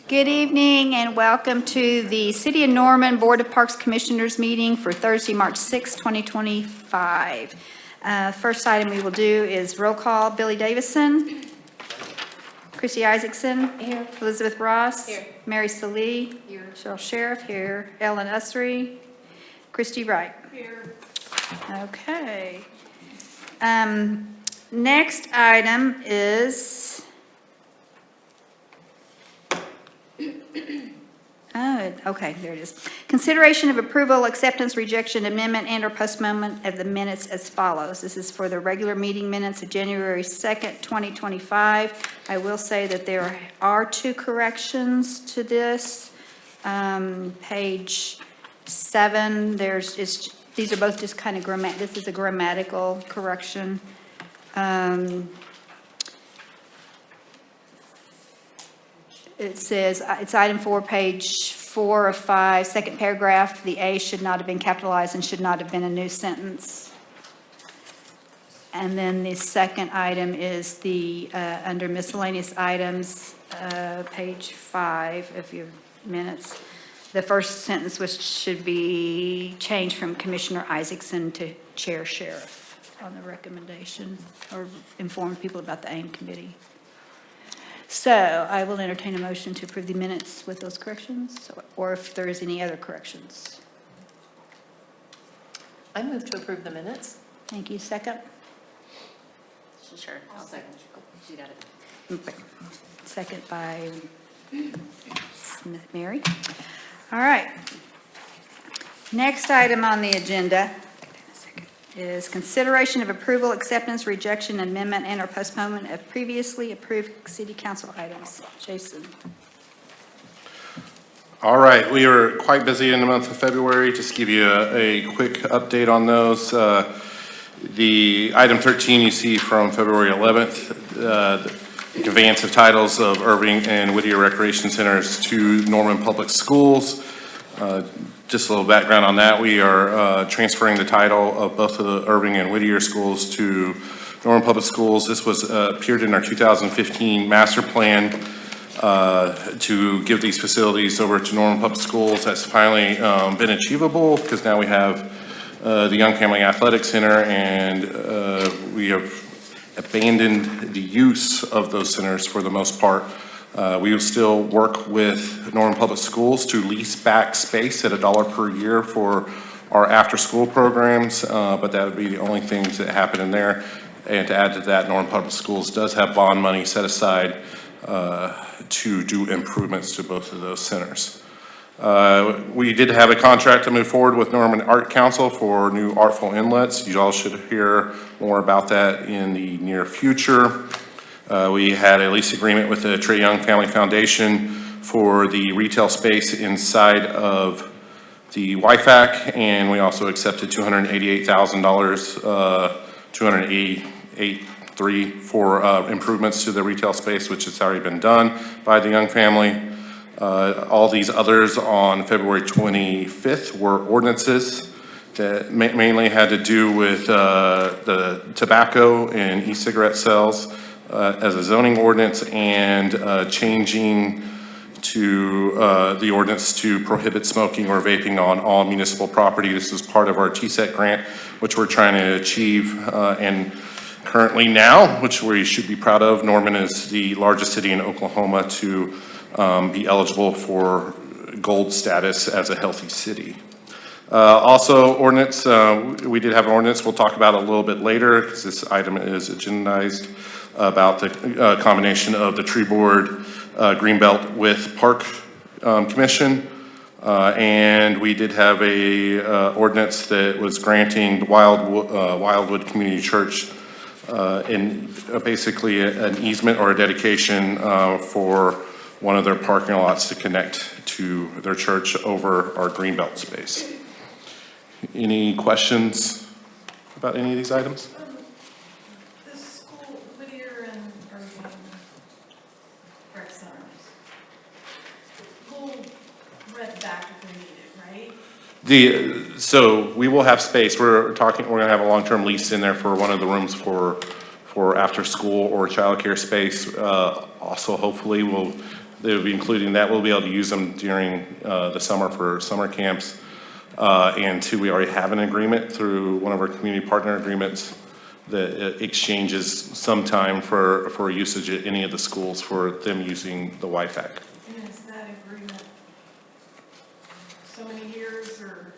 Good evening and welcome to the City of Norman Board of Parks Commissioners meeting for Thursday, March 6, 2025. First item we will do is roll call. Billy Davison. Chrissy Isaacson. Here. Elizabeth Ross. Here. Mary Salee. Here. Cheryl Sheriff here. Ellen Usry. Christy Wright. Here. Okay. Next item is, okay, there it is. Consideration of approval, acceptance, rejection, amendment, and/or postponement of the minutes as follows. This is for the regular meeting minutes of January 2nd, 2025. I will say that there are two corrections to this. Page 7, these are both just kind of this is a grammatical correction. It says, it's item 4, page 4 of 5, second paragraph, the A should not have been capitalized and should not have been a new sentence. And then the second item is the, under miscellaneous items, page 5 of your minutes. The first sentence should be changed from Commissioner Isaacson to Chair Sheriff on the recommendation, or inform people about the AIM committee. So I will entertain a motion to approve the minutes with those corrections, or if there is any other corrections. I move to approve the minutes. Thank you. Second? Sure. I'll second. You got it. Okay. Second by Mary. All right. Next item on the agenda is consideration of approval, acceptance, rejection, amendment, and/or postponement of previously approved city council items. Jason. All right, we are quite busy in the month of February. Just give you a quick update on those. The item 13 you see from February 11th, the conveyance of titles of Irving and Whittier Recreation Centers to Norman Public Schools. Just a little background on that. We are transferring the title of both of the Irving and Whittier schools to Norman Public Schools. This was appeared in our 2015 master plan to give these facilities over to Norman Public Schools. That's finally been achievable because now we have the Young Family Athletic Center, and we have abandoned the use of those centers for the most part. We will still work with Norman Public Schools to lease back space at $1 per year for our after-school programs, but that would be the only things that happen in there. And to add to that, Norman Public Schools does have bond money set aside to do improvements to both of those centers. We did have a contract to move forward with Norman Art Council for new artful inlets. You all should hear more about that in the near future. We had a lease agreement with the Trey Young Family Foundation for the retail space inside of the YFAC, and we also accepted $288,000, $288,300 for improvements to the retail space, which has already been done by the Young family. All these others on February 25th were ordinances that mainly had to do with the tobacco and e-cigarette sales. As a zoning ordinance, and changing to the ordinance to prohibit smoking or vaping on all municipal property. This is part of our TSET grant, which we're trying to achieve, and currently now, which we should be proud of, Norman is the largest city in Oklahoma to be eligible for gold status as a healthy city. Also, ordinance, we did have an ordinance we'll talk about a little bit later because this item is agendized, about the combination of the tree board, Greenbelt with Park Commission. And we did have a ordinance that was granting Wildwood Community Church in basically an easement or a dedication for one of their parking lots to connect to their church over our Greenbelt space. Any questions about any of these items? The school, Whittier and Irving rec centers, we'll rent back if we need it, right? So we will have space. We're gonna have a long-term lease in there for one of the rooms for after school or childcare space. Also, hopefully we'll They'll be including that. We'll be able to use them during the summer for summer camps. And two, we already have an agreement through one of our community partner agreements that exchanges some time for usage at any of the schools for them using the YFAC. And is that agreement so many years or?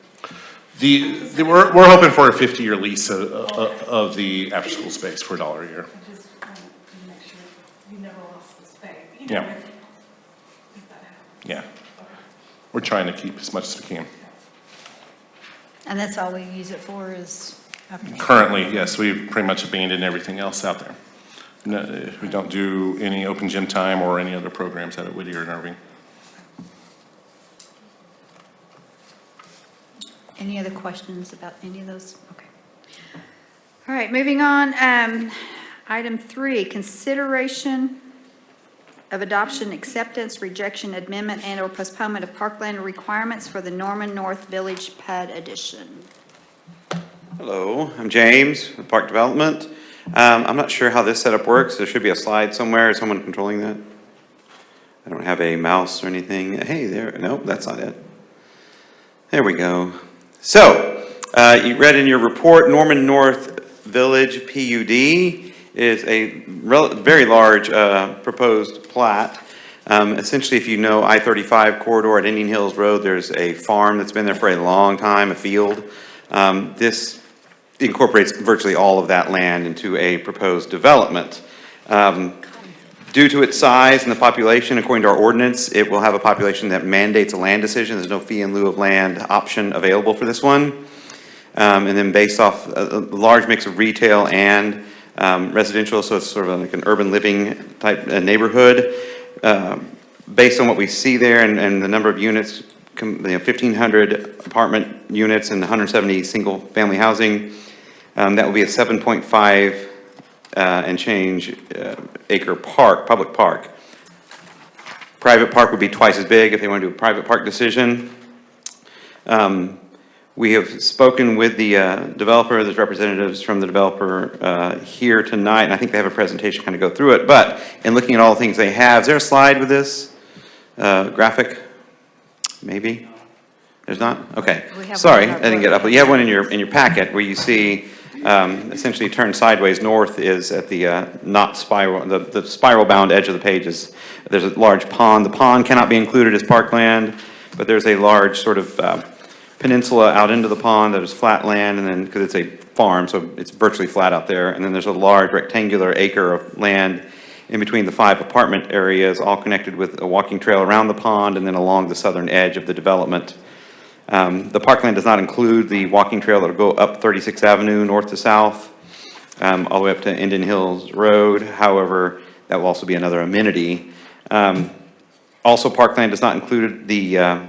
We're hoping for a 50-year lease of the after-school space for $1 a year. I just want to make sure you never lost the space. Yeah. If that happens. Yeah. We're trying to keep as much as we can. And that's all we use it for is after. Currently, yes, we've pretty much abandoned everything else out there. No, we don't do any open gym time or any other programs out at Whittier and Irving. Any other questions about any of those? Okay. All right, moving on. Item 3, consideration of adoption, acceptance, rejection, amendment, and/or postponement of parkland requirements for the Norman North Village PUD addition. Hello, I'm James with Park Development. I'm not sure how this setup works. There should be a slide somewhere. Is someone controlling that? I don't have a mouse or anything. Hey, there. Nope, that's not it. There we go. So, you read in your report, Norman North Village PUD is a very large proposed plat. Essentially, if you know I-35 corridor at Indian Hills Road, there's a farm that's been there for a long time, a field. This incorporates virtually all of that land into a proposed development. Due to its size and the population, according to our ordinance, it will have a population that mandates a land decision. There's no fee in lieu of land option available for this one. And then based off a large mix of retail and residential, so it's sort of like an urban living type neighborhood. Based on what we see there and the number of units, 1,500 apartment units and 170 single family housing, that will be a 7.5 and change acre park, public park. Private park would be twice as big if they want to do a private park decision. We have spoken with the developer. There's representatives from the developer here tonight, and I think they have a presentation to kind of go through it. But in looking at all the things they have, is there a slide with this graphic? Maybe? There's not? Okay. Sorry, I didn't get up. But you have one in your packet where you see essentially turn sideways north is at the not spiral, the spiral bound edge of the page is, there's a large pond. The pond cannot be included as parkland, but there's a large sort of peninsula out into the pond that is flat land, and then, because it's a farm, so it's virtually flat out there, and then there's a large rectangular acre of land in between the 5 apartment areas, all connected with a walking trail around the pond and then along the southern edge of the development. The parkland does not include the walking trail that will go up 36th Avenue north to south, all the way up to Indian Hills Road. However, that will also be another amenity. Also, parkland does not include the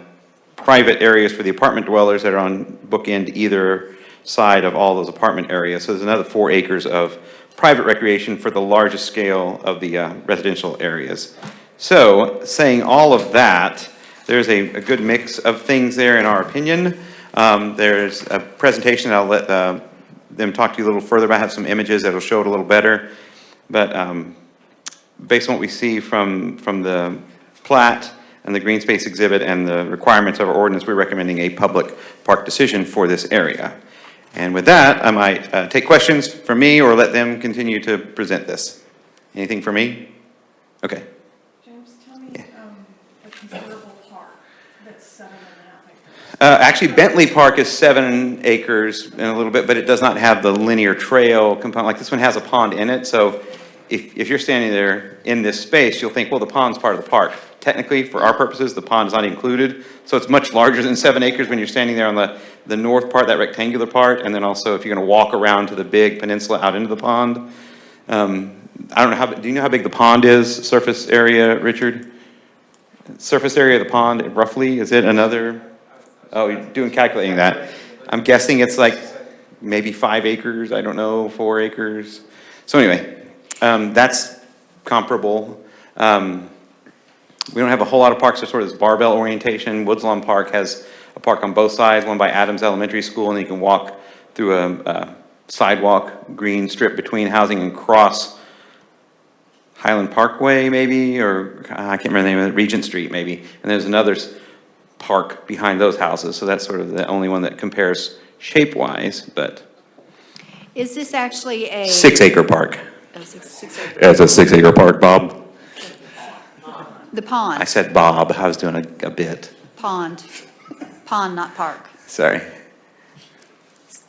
private areas for the apartment dwellers that are on bookend either side of all those apartment areas. So there's another 4 acres of private recreation for the largest scale of the residential areas. So, saying all of that, there's a good mix of things there in our opinion. There's a presentation that I'll let them talk to you a little further about. I have some images that will show it a little better. But based on what we see from the plat and the green space exhibit and the requirements of our ordinance, we're recommending a public park decision for this area. And with that, I might take questions from me or let them continue to present this. Anything for me? Okay. James, tell me, Yeah. the considerable park that's 7.5 acres. Actually, Bentley Park is 7 acres and a little bit, but it does not have the linear trail component. Like this one has a pond in it, so if you're standing there in this space, you'll think, well, the pond's part of the park. Technically, for our purposes, the pond is not included, so it's much larger than 7 acres when you're standing there on the north part, that rectangular part, and then also if you're going to walk around to the big peninsula out into the pond. I don't know, do you know how big the pond is, surface area, Richard? Surface area of the pond, roughly, is it another? Oh, you're calculating that. I'm guessing it's like maybe 5 acres, I don't know, 4 acres. So anyway, that's comparable. We don't have a whole lot of parks that sort of this barbell orientation. Woodlawn Park has a park on both sides, one by Adams Elementary School, and you can walk through a sidewalk, green strip between housing and cross Highland Parkway maybe, or I can't remember the name of it, Regent Street maybe. And there's another park behind those houses, so that's sort of the only one that compares shape-wise, but Is this actually a? 6 acre park. Oh, six acre. Yeah, it's a 6 acre park, Bob. The I pond, said Bob, I was doing a bit, pond, not park, sorry.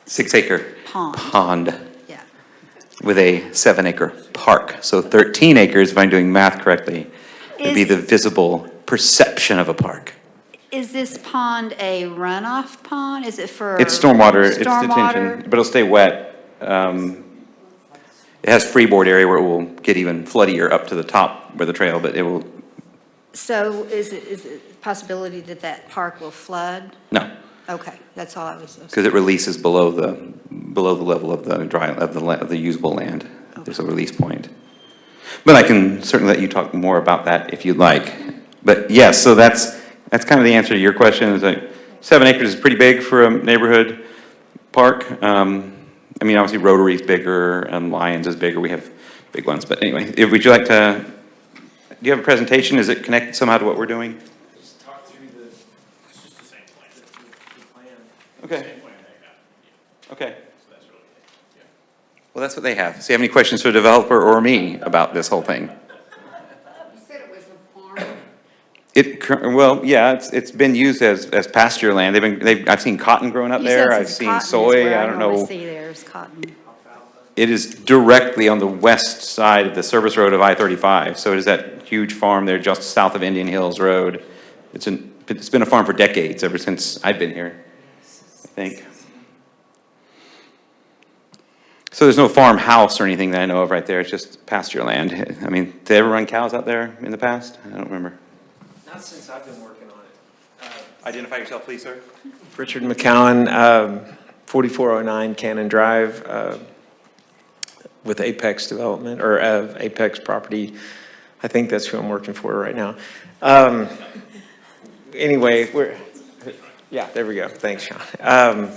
6 acre pond, pond yeah. with a 7 acre park. So 13 acres, if I'm doing math correctly, would be Is- the visible perception of a park. Is this pond a runoff pond? Is it for? It's stormwater, it's Stormwater? detention, but it'll stay wet. It has freeboard area where it will get even floodier up to the top where the trail, but it will, So is it a possibility that that park will flood? no, Okay, that's all I was. because it releases below the level of the of the usable land. There's a release point. But I can certainly let you talk more about that if you'd like. But yes, so that's kind of the answer to your question, is like 7 acres is pretty big for a neighborhood park. I mean, obviously Rotary's bigger, Lions is bigger, we have big ones. But anyway, would you like to, do you have a presentation? Is it connected somehow to what we're doing? Just talk through it's just the same plan, the plan. Okay. Same plan they got, Okay. so that's really it, yeah. Well, that's what they have. So you have any questions for the developer or me about this whole thing? You said it was a farm. Well, yeah, it's been used as pasture land. I've seen cotton growing up You said there. since I've seen cotton is soy. where I don't normally know. see there's cotton. It is directly on the west side of the service road of I-35. So it is that huge farm there just south of Indian Hills Road. It's been a farm for decades, ever since I've been here, I think. So there's no farmhouse or anything that I know of right there. It's just pasture land. I mean, did they ever run cows out there in the past? I don't remember. Not since I've been working on it. Identify yourself, please, sir. Richard McCowan, 4409 Cannon Drive, with Apex Development, or Apex Property. I think that's who I'm working for right now. Anyway, yeah, there we go. Thanks, Sean.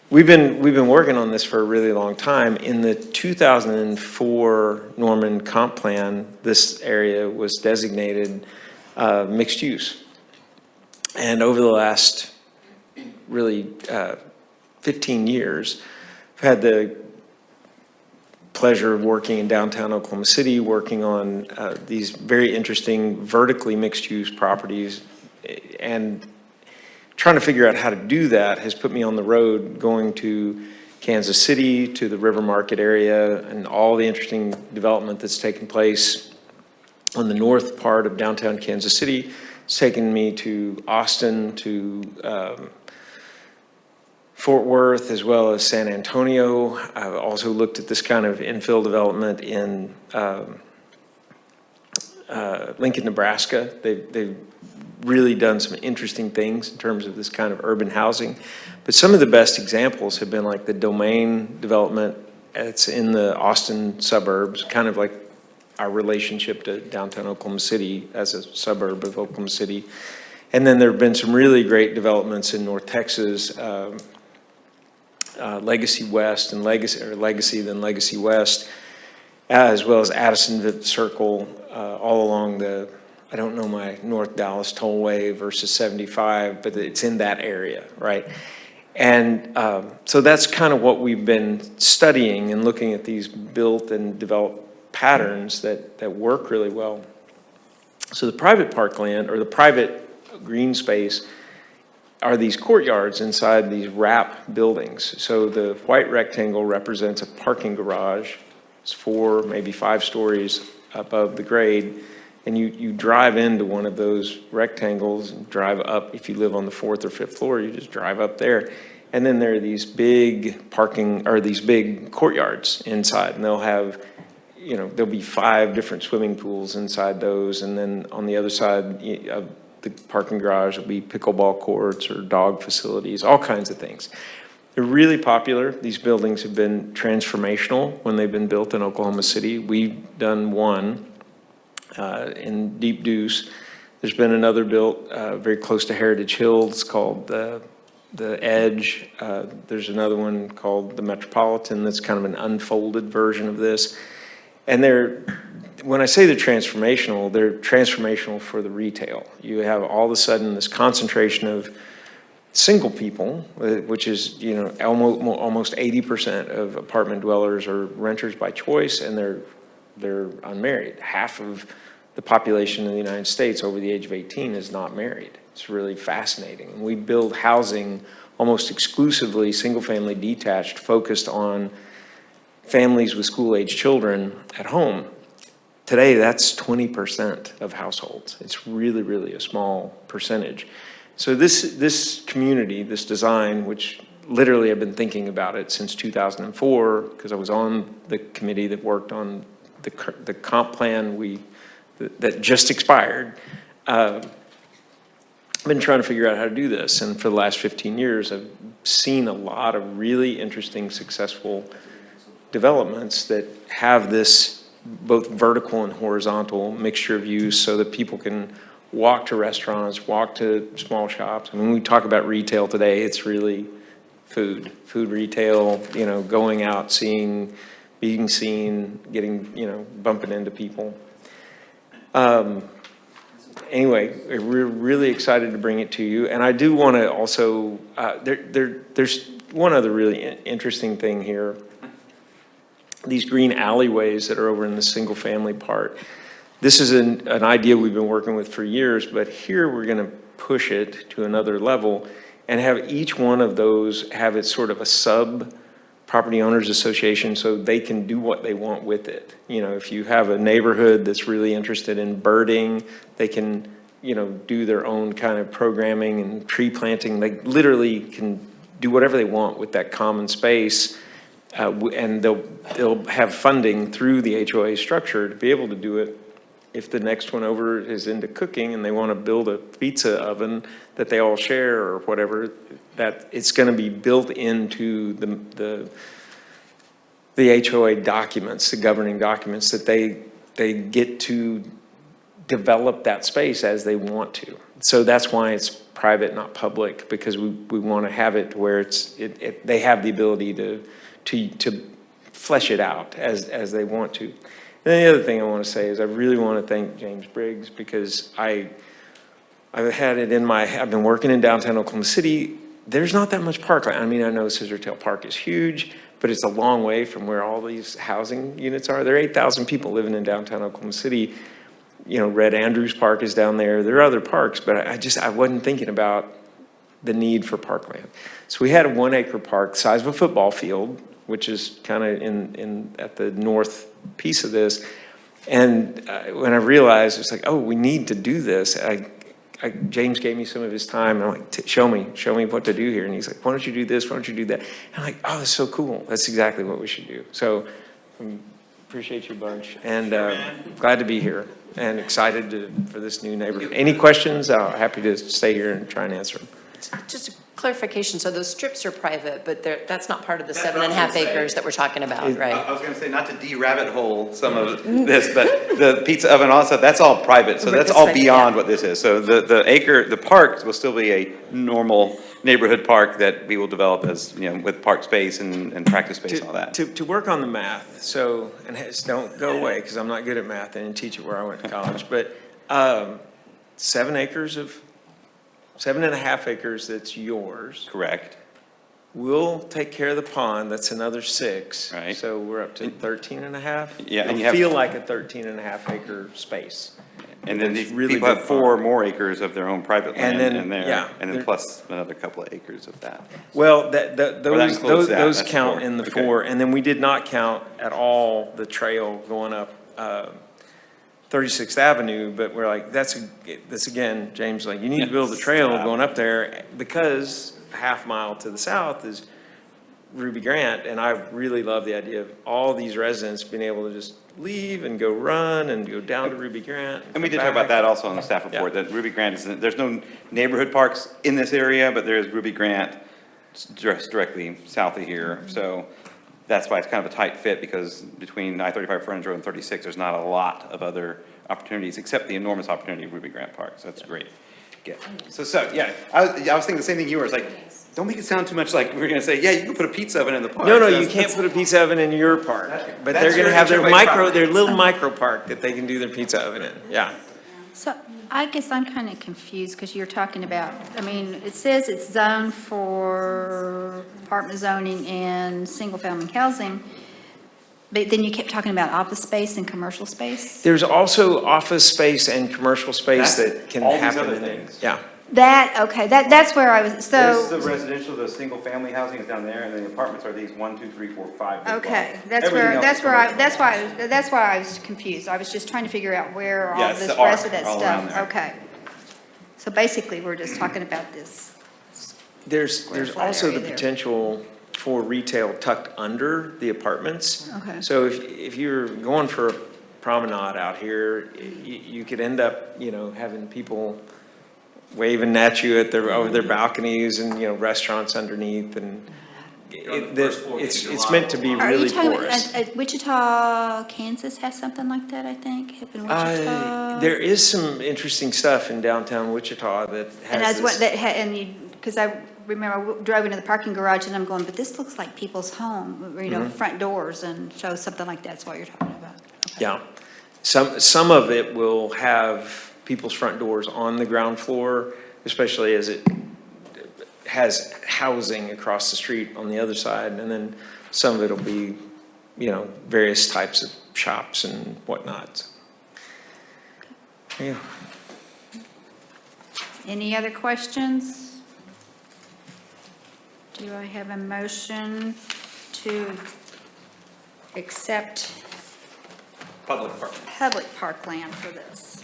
We've been working on this for a really long time. In the 2004 Norman Comp Plan, this area was designated mixed use. And over the last really 15 years, I've had the pleasure of working in downtown Oklahoma City, working on these very interesting vertically mixed-use properties, and trying to figure out how to do that has put me on the road going to Kansas City, to the River Market area, and all the interesting development that's taken place on the north part of downtown Kansas City. It's taken me to Austin, to Fort Worth, as well as San Antonio. I've also looked at this kind of infill development in Lincoln, Nebraska. They've really done some interesting things in terms of this kind of urban housing. But some of the best examples have been like the Domain development. It's in the Austin suburbs, kind of like our relationship to downtown Oklahoma City as a suburb of Oklahoma City. And then there have been some really great developments in North Texas, Legacy West and Legacy, then Legacy West, as well as Addison Circle, all along the, I don't know my North Dallas Tollway versus 75, but it's in that area, right? And so that's kind of what we've been studying and looking at these built and developed patterns that work really well. So the private parkland, or the private green space, are these courtyards inside these wrap buildings. So the white rectangle represents a parking garage. It's 4, maybe 5 stories above the grade. And you drive into one of those rectangles and drive up. If you live on the 4th or 5th floor, you just drive up there. And then there are these big parking, or these big courtyards inside. And they'll have, you know, there'll be 5 different swimming pools inside those. And then on the other side of the parking garage will be pickleball courts or dog facilities, all kinds of things. They're really popular. These buildings have been transformational when they've been built in Oklahoma City. We've done one in Deep Deuce. There's been another built very close to Heritage Hills called the Edge. There's another one called the Metropolitan that's kind of an unfolded version of this. And when I say they're transformational for the retail. You have all of a sudden this concentration of single people, which is, you know, almost 80% of apartment dwellers are renters by choice, and they're unmarried. Half of the population in the United States over the age of 18 is not married. It's really fascinating. And we build housing almost exclusively single-family detached, focused on families with school-age children at home. Today, that's 20% of households. It's really, really a small percentage. So this community, this design, which literally I've been thinking about it since 2004, because I was on the committee that worked on the comp plan that just expired. I've been trying to figure out how to do this, and for the last 15 years, I've seen a lot of really interesting, successful developments that have this both vertical and horizontal mixture of use so that people can walk to restaurants, walk to small shops. I mean, when we talk about retail today, it's really food retail, you know, going out, seeing, being seen, getting, you know, bumping into people. Anyway, we're really excited to bring it to you. And I do want to also, there's one other really interesting thing here. These green alleyways that are over in the single family part. This is an idea we've been working with for years, but here we're going to push it to another level and have each one of those have its sort of a sub property owners association so they can do what they want with it. You know, if you have a neighborhood that's really interested in birding, they can, you know, do their own kind of programming and tree planting. They literally can do whatever they want with that common space. And they'll have funding through the HOA structure to be able to do it. If the next one over is into cooking and they want to build a pizza oven that they all share or whatever, that it's going to be built into the HOA documents, the governing documents, that they get to develop that space as they want to. So that's why it's private, not public, because we want to have it where they have the ability to flesh it out as they want to. And then the other thing I want to say is I really want to thank James Briggs, because I've had it in I've been working in downtown Oklahoma City. There's not that much parkland. I mean, I know Scissortail Park is huge, but it's a long way from where all these housing units are. There are 8,000 people living in downtown Oklahoma City. You know, Red Andrews Park is down there. There are other parks, but I wasn't thinking about the need for parkland. So we had a 1 acre park, size of a football field, which is kind of at the north piece of this. And when I realized, it's like, oh, we need to do this. James gave me some of his time, and I'm like, show me what to do here. And he's like, why don't you do this? Why don't you do that? And I'm like, oh, that's so cool. That's exactly what we should do. So appreciate you a bunch, and glad to be here and excited for this new neighborhood. Any questions? Happy to stay here and try and answer them. Just a clarification, so those strips are private, but that's not part of the That's what I was 7.5 gonna say. acres that we're talking about, right? I was going to say, not to de-rabbit hole some of this, but the pizza oven also, that's all private, so that's all beyond what this is. So the park will still be a normal neighborhood park that we will develop as, you know, with park space and practice space and all that. To work on the math, so, and don't go away, because I'm not good at math, I didn't teach it where I went to college, but 7.5 acres that's yours. Correct. We'll take care of the pond, that's another 6. Right. So we're up to 13 and a half. Yeah, and It'll you have- feel like a 13.5 acre space. And then It's the really people have big 4 farm. more acres of their own private And land then, in there. yeah, And then there- plus another couple of acres of that. Well, that those includes that, those that's count 4. in the Okay. 4, and then we did not count at all the trail going up 36th Avenue, but we're like, that's again, James, like, you need to build a trail going up there, because a half mile to the south is Ruby Grant, and I really love the idea of all these residents being able to just leave and go run and go down to Ruby Grant. And we come did talk about back. that also on the staff report, that Ruby Grant there's no neighborhood parks in this area, but there is Ruby Grant just directly south of here. So that's why it's kind of a tight fit, because between I-35 Frontage Road and 36, there's not a lot of other opportunities, except the enormous opportunity of Ruby Grant Park. So that's great. Yeah, so, yeah, I was thinking the same thing you were, it's like, don't make it sound too much like we're gonna say, yeah, you can put a pizza oven in the park. No, you That's- can't put a pizza oven in your park, but That's they're gonna your have their HOA property. their little micro park that they can do their pizza oven in, yeah. So I guess I'm kind of confused because you're talking about, I mean, it says it's zoned for apartment zoning and single-family housing, but then you kept talking about office space and commercial space? There's also office space and commercial space That's that can all these happen. other in- things. Yeah, Okay, that's where I was, There's the so, residential, the single-family housing is down there, and then the apartments are these 1, 2, 3, 4, 5 big okay, blocks. that's Everything where, else that's is where I, commercial. that's why I was confused. I was just trying to figure out where all Yeah, it's this the arc rest of that all around stuff, there. okay. So basically, we're just talking about this. there's flat also area the there. potential for retail tucked under the apartments. Okay. So if you're going for a promenade out here, you could end up, having people waving at you over their balconies and, restaurants underneath and it's meant to be Are you really talking, porous. Wichita, Kansas has something like that, I think, up in Wichita? There is some interesting stuff in downtown Wichita that And has that's what, this. and you, because I remember I drove into the parking garage and I'm going, but this looks like people's home, front doors, and so something like that's what you're talking about. Okay. Yeah. Some of it will have people's front doors on the ground floor, especially as it has housing across the street on the other side. And then some of it'll be, various types of shops and whatnot. Yeah. Any other questions? Do I have a motion to accept Public park. public parkland for this?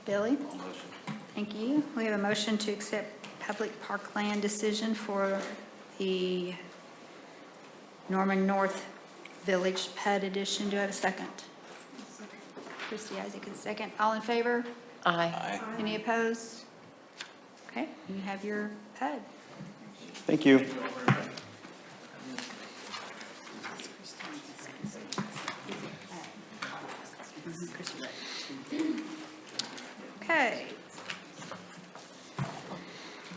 Billy? Thank you. We have a motion to accept public parkland decision for the Norman North Village PUD edition. Do I have a second? Christie Isaac is second. All in favor? Aye. Any opposed? Okay, you have your PUD. Thank you. Okay.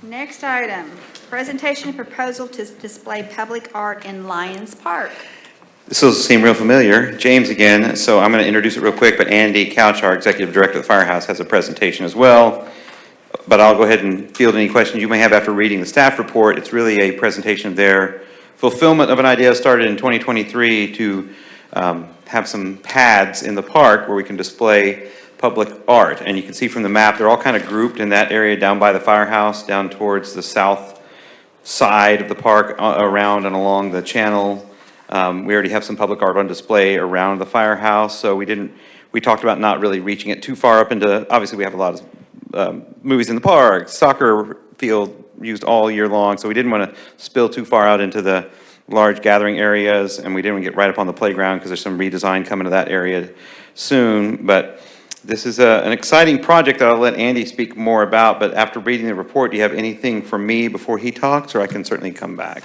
Next item, presentation and proposal to display public art in Lions Park. This will seem real familiar. James again, so I'm going to introduce it real quick, but Andy Couch, our Executive Director of the Firehouse, has a presentation as well. But I'll go ahead and field any questions you may have after reading the staff report. It's really a presentation of their fulfillment of an idea started in 2023 to have some pads in the park where we can display public art. And you can see from the map, they're all kind of grouped in that area down by the firehouse, down towards the south side of the park, around and along the channel. We already have some public art on display around the firehouse, so we talked about not really reaching it too far up into, obviously we have a lot of movies in the park, soccer field used all year long, so we didn't want to spill too far out into the large gathering areas, and we didn't want to get right up on the playground because there's some redesign coming to that area soon. But this is an exciting project that I'll let Andy speak more about, but after reading the report, do you have anything for me before he talks, or I can certainly come back?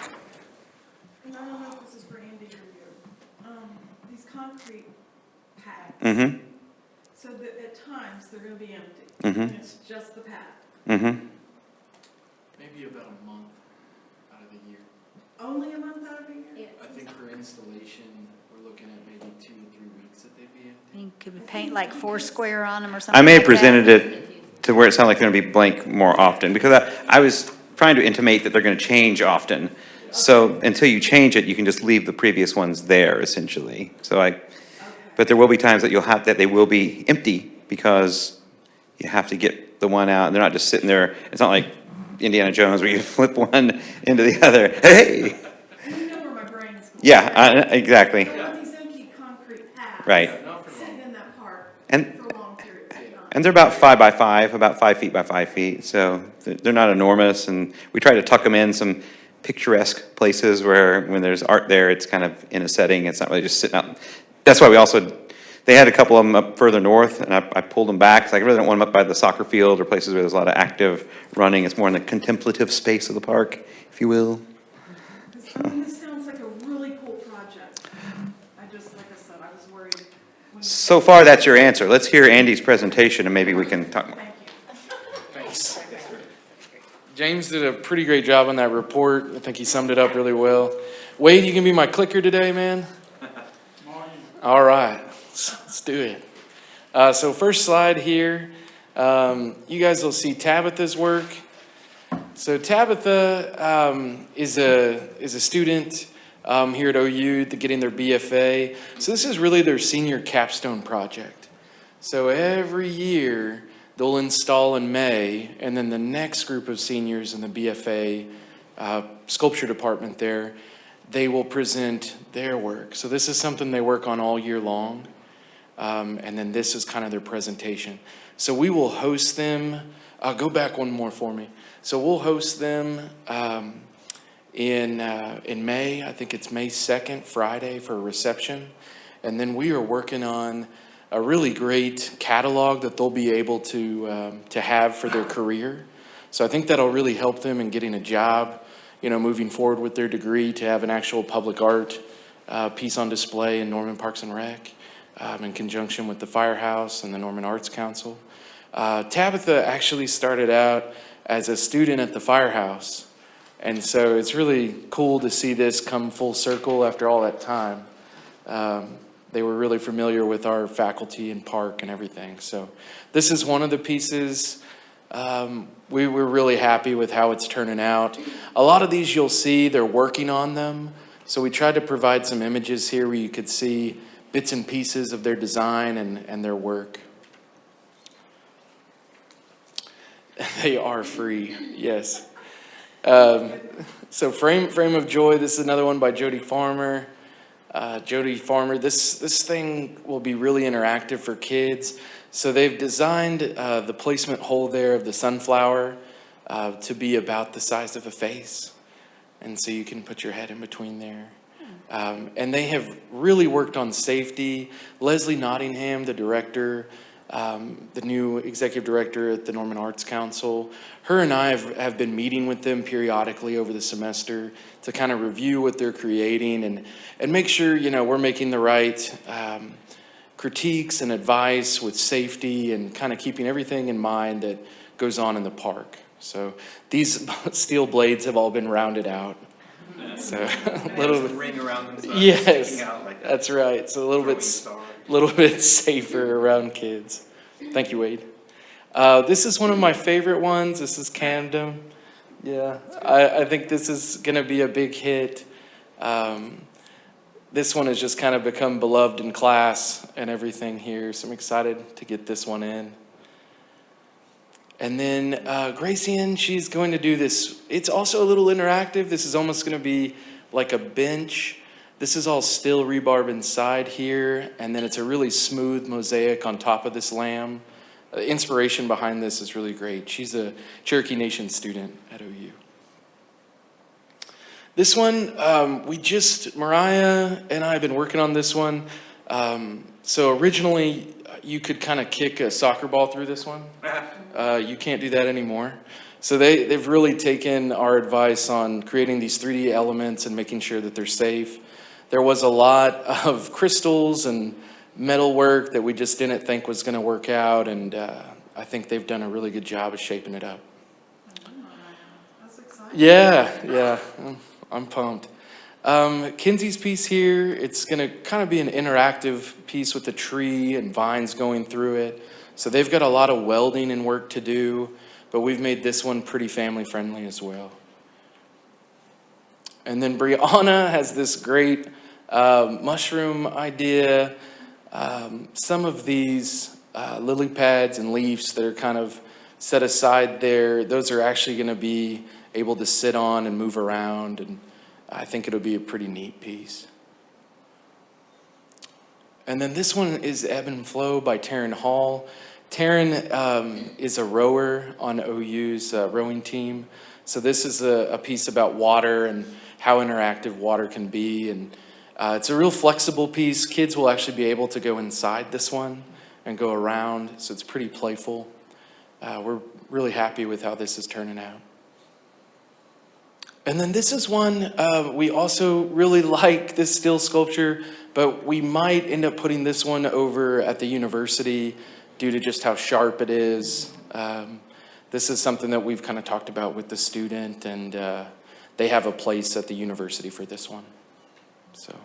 And I don't know if this is for Andy or you. These concrete pads. Mm-hmm, So that at times they're gonna be empty. Mhm. And it's just the pad. mm-hmm. Maybe about a month out of the year. Only a month out of the year? I think for installation, we're looking at maybe 2 to 3 weeks that they'd be empty. You could paint like Foursquare on them or something I may have like that. presented it to where it sounded like they're gonna be blank more often, because I was trying to intimate that they're gonna change often. So until you change it, you can just leave the previous ones there, essentially. But there will be times that they will be empty, because you have to get the one out, and they're not just sitting there. It's not like Indiana Jones where you flip one into the other. Hey! You know where my brain is going. Yeah, exactly. I want these empty concrete pads. Right. Sitting in that park And- for long periods of time. And they're about 5 by 5, about 5 feet by 5 feet, so they're not enormous, and we try to tuck them in some picturesque places where when there's art there, it's kind of in a setting, it's not really just sitting out. That's why they had a couple of them up further north, and I pulled them back, because I really don't want them up by the soccer field or places where there's a lot of active running. It's more in the contemplative space of the park, if you will. I mean, this sounds like a really cool project. Like I said, I was worried So far, that's your answer. Let's hear Andy's presentation and maybe we can talk more. Thank you. Thanks. James did a pretty great job on that report. I think he summed it up really well. Wade, you can be my clicker today, man? All right, let's do it. So first slide here, you guys will see Tabitha's work. So Tabitha is a student here at OU getting their BFA. So this is really their senior capstone project. So every year they'll install in May, and then the next group of seniors in the BFA sculpture department there, they will present their work. So this is something they work on all year long. And then this is kind of their presentation. So we will host them. Go back one more for me. So we'll host them in May. I think it's May 2nd, Friday, for a reception. And then we are working on a really great catalog that they'll be able to have for their career. So I think that'll really help them in getting a job, moving forward with their degree, to have an actual public art piece on display in Norman Parks and Rec, in conjunction with the Firehouse and the Norman Arts Council. Tabitha actually started out as a student at the Firehouse. And so it's really cool to see this come full circle after all that time. They were really familiar with our faculty and park and everything. So this is one of the pieces. We were really happy with how it's turning out. A lot of these you'll see, they're working on them. So we tried to provide some images here where you could see bits and pieces of their design and their work. They are free, yes. So Frame of Joy, this is another one by Jody Farmer. Jody Farmer, this thing will be really interactive for kids. So they've designed the placement hole there of the sunflower to be about the size of a face. And so you can put your head in between there. And they have really worked on safety. Leslie Nottingham, the director, the new executive director at the Norman Arts Council, her and I have been meeting with them periodically over the semester to kind of review what they're creating and make sure, we're making the right critiques and advice with safety and kind of keeping everything in mind that goes on in the park. So these steel blades have all been rounded out. So a little bit, ring around them, yes, that's right. So a little bit safer around kids. Thank you, Wade. This is one of my favorite ones. This is Camden. Yeah, I think this is going to be a big hit. This one has just kind of become beloved in class and everything here. So I'm excited to get this one in. And then Gracian, she's going to do this. It's also a little interactive. This is almost going to be like a bench. This is all steel rebarb inside here. And then it's a really smooth mosaic on top of this lamb. The inspiration behind this is really great. She's a Cherokee Nation student at OU. This one, Mariah and I have been working on this one. So originally, you could kind of kick a soccer ball through this one. You can't do that anymore. So they've really taken our advice on creating these 3D elements and making sure that they're safe. There was a lot of crystals and metal work that we just didn't think was going to work out, and I think they've done a really good job of shaping it up. That's exciting. Yeah, I'm pumped. Kinsey's piece here, it's going to kind of be an interactive piece with a tree and vines going through it. So they've got a lot of welding and work to do, but we've made this one pretty family friendly as well. And then Brianna has this great mushroom idea. Some of these lily pads and leaves that are kind of set aside there, those are actually going to be able to sit on and move around, and I think it'll be a pretty neat piece. And then this one is Ebb and Flow by Taryn Hall. Taryn is a rower on OU's rowing team. So this is a piece about water and how interactive water can be. And it's a real flexible piece. Kids will actually be able to go inside this one and go around. So it's pretty playful. We're really happy with how this is turning out. And then this is one, we also really like this steel sculpture, but we might end up putting this one over at the university due to just how sharp it is. This is something that we've kind of talked about with the student, and they have a place at the university for this one. So,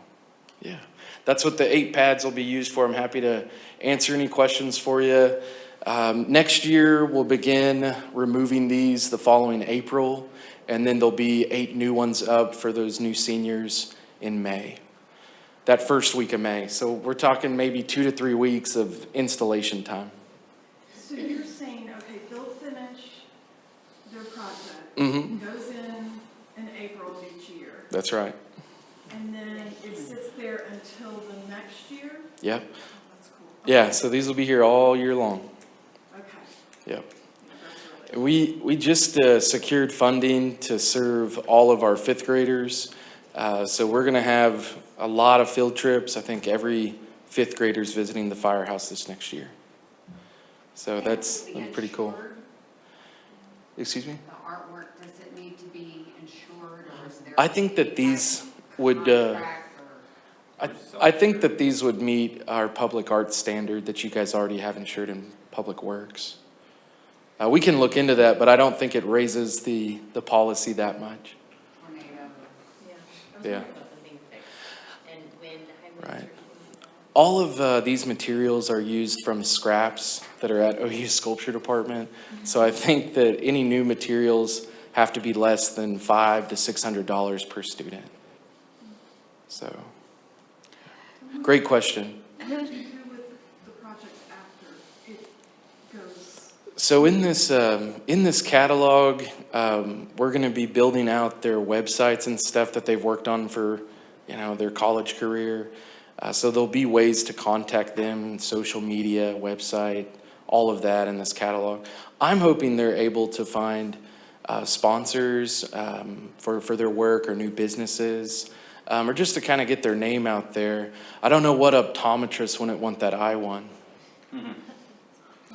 yeah, that's what the 8 pads will be used for. I'm happy to answer any questions for you. Next year, we'll begin removing these the following April, and then there'll be 8 new ones up for those new seniors in May. That first week of May. So we're talking maybe 2 to 3 weeks of installation time. So you're saying, okay, they'll finish their project, Mm-hmm. goes in April of each year, That's right. and then it sits there until the next year? Yep. That's cool. Yeah, so these will be here all year long. Okay. Yep. That's really We just secured funding to serve all of our 5th graders. So we're going to have a lot of field trips. I think every 5th grader's visiting the firehouse this next year. So that's pretty cool. Excuse me? The artwork, does it need to be insured, or is there? I think that these would, contract or- I think that these would meet our public art standard that you guys already have insured in Public Works. We can look into that, but I don't think it raises the policy that much. tornado? Yeah. And wind, high Right. winds. All of these materials are used from scraps that are at OU Sculpture Department. So I think that any new materials have to be less than $500 to $600 per student. So, great question. What do you do with the project after it goes? So in this catalog, we're going to be building out their websites and stuff that they've worked on for, their college career. So there'll be ways to contact them, social media, website, all of that in this catalog. I'm hoping they're able to find sponsors for their work or new businesses, or just to kind of get their name out there. I don't know what optometrist wouldn't want that eye one.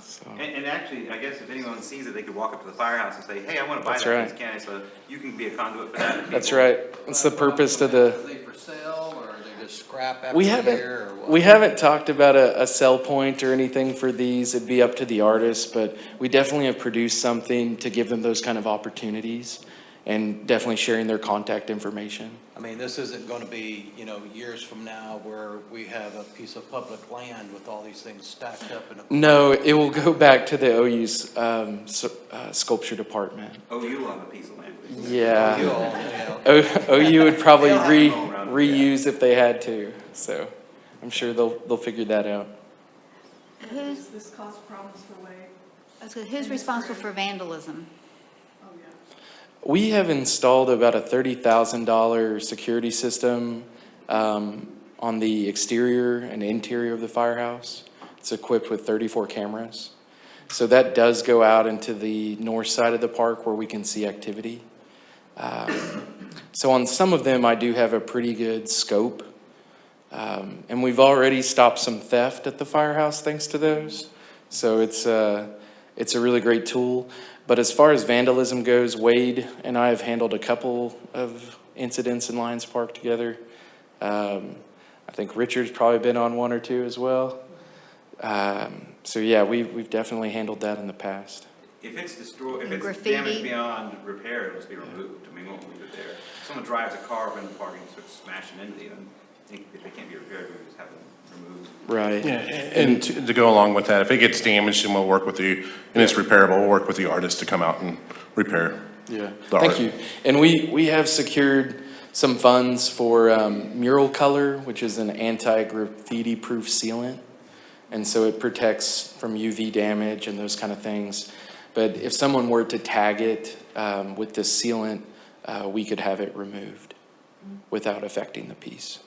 So. And actually, I guess if anyone sees it, they could walk up to the firehouse and say, hey, I want to buy That's that right. piece of candy, so you can be a conduit for that. That's right. That's the purpose to Are the, they for sale, or are they just scrap after we a year, or haven't, what? we haven't talked about a sell point or anything for these. It'd be up to the artist, but we definitely have produced something to give them those kind of opportunities, and definitely sharing their contact information. I mean, this isn't gonna be, years from now where we have a piece of public land with all these things stacked up in a. No, it will go back to the OU's sculpture department. Oh, you will have a piece of land. Yeah. You all, OU would probably They'll have them all around, reuse if they had to, so I'm sure they'll figure that out. Does this cause problems for Wade? Who's responsible for vandalism? Oh, yeah. We have installed about a $30,000 security system on the exterior and interior of the firehouse. It's equipped with 34 cameras. So that does go out into the north side of the park where we can see activity. So on some of them, I do have a pretty good scope. And we've already stopped some theft at the firehouse thanks to those. So it's a really great tool. But as far as vandalism goes, Wade and I have handled a couple of incidents in Lions Park together. I think Richard's probably been on one or two as well. So yeah, we've definitely handled that in the past. If it's destroyed, if And it's damaged graffiti. beyond repair, it must be removed. I mean, we won't leave it there. If someone drives a car up in the park and starts smashing into you, and if they can't be repaired, we just have them removed. Right. Yeah, and to go along with that, if it gets damaged, then we'll work with the, and it's repairable, we'll work with the artist to come out and repair. Yeah, the thank art. you. And we have secured some funds for Mural Color, which is an anti-graffiti proof sealant. And so it protects from UV damage and those kind of things. But if someone were to tag it with this sealant, we could have it removed without affecting the piece.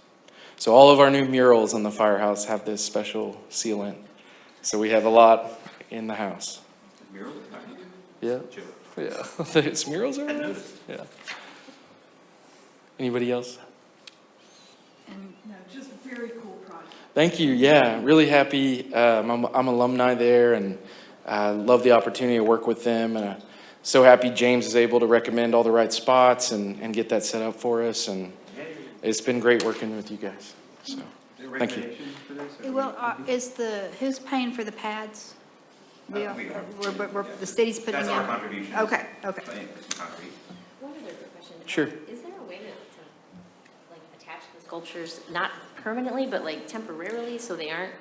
So all of our new murals on the firehouse have this special sealant. So we have a lot in the house. Murals? Yeah. Joke. Yeah. Those murals are I nice. noticed. Yeah. Anybody else? No, just very cool project. Thank you. Yeah, really happy. I'm alumni there, and I love the opportunity to work with them. And so happy James is able to recommend all the right spots and get that set up for us, and it's been great working with you guys, so, thank you. Well, who's paying for the pads? We are. The city's putting in? That's our contribution. Okay, okay. One other quick question. Sure. Is there a way to like attach the sculptures, not permanently, but like temporarily, so they aren't?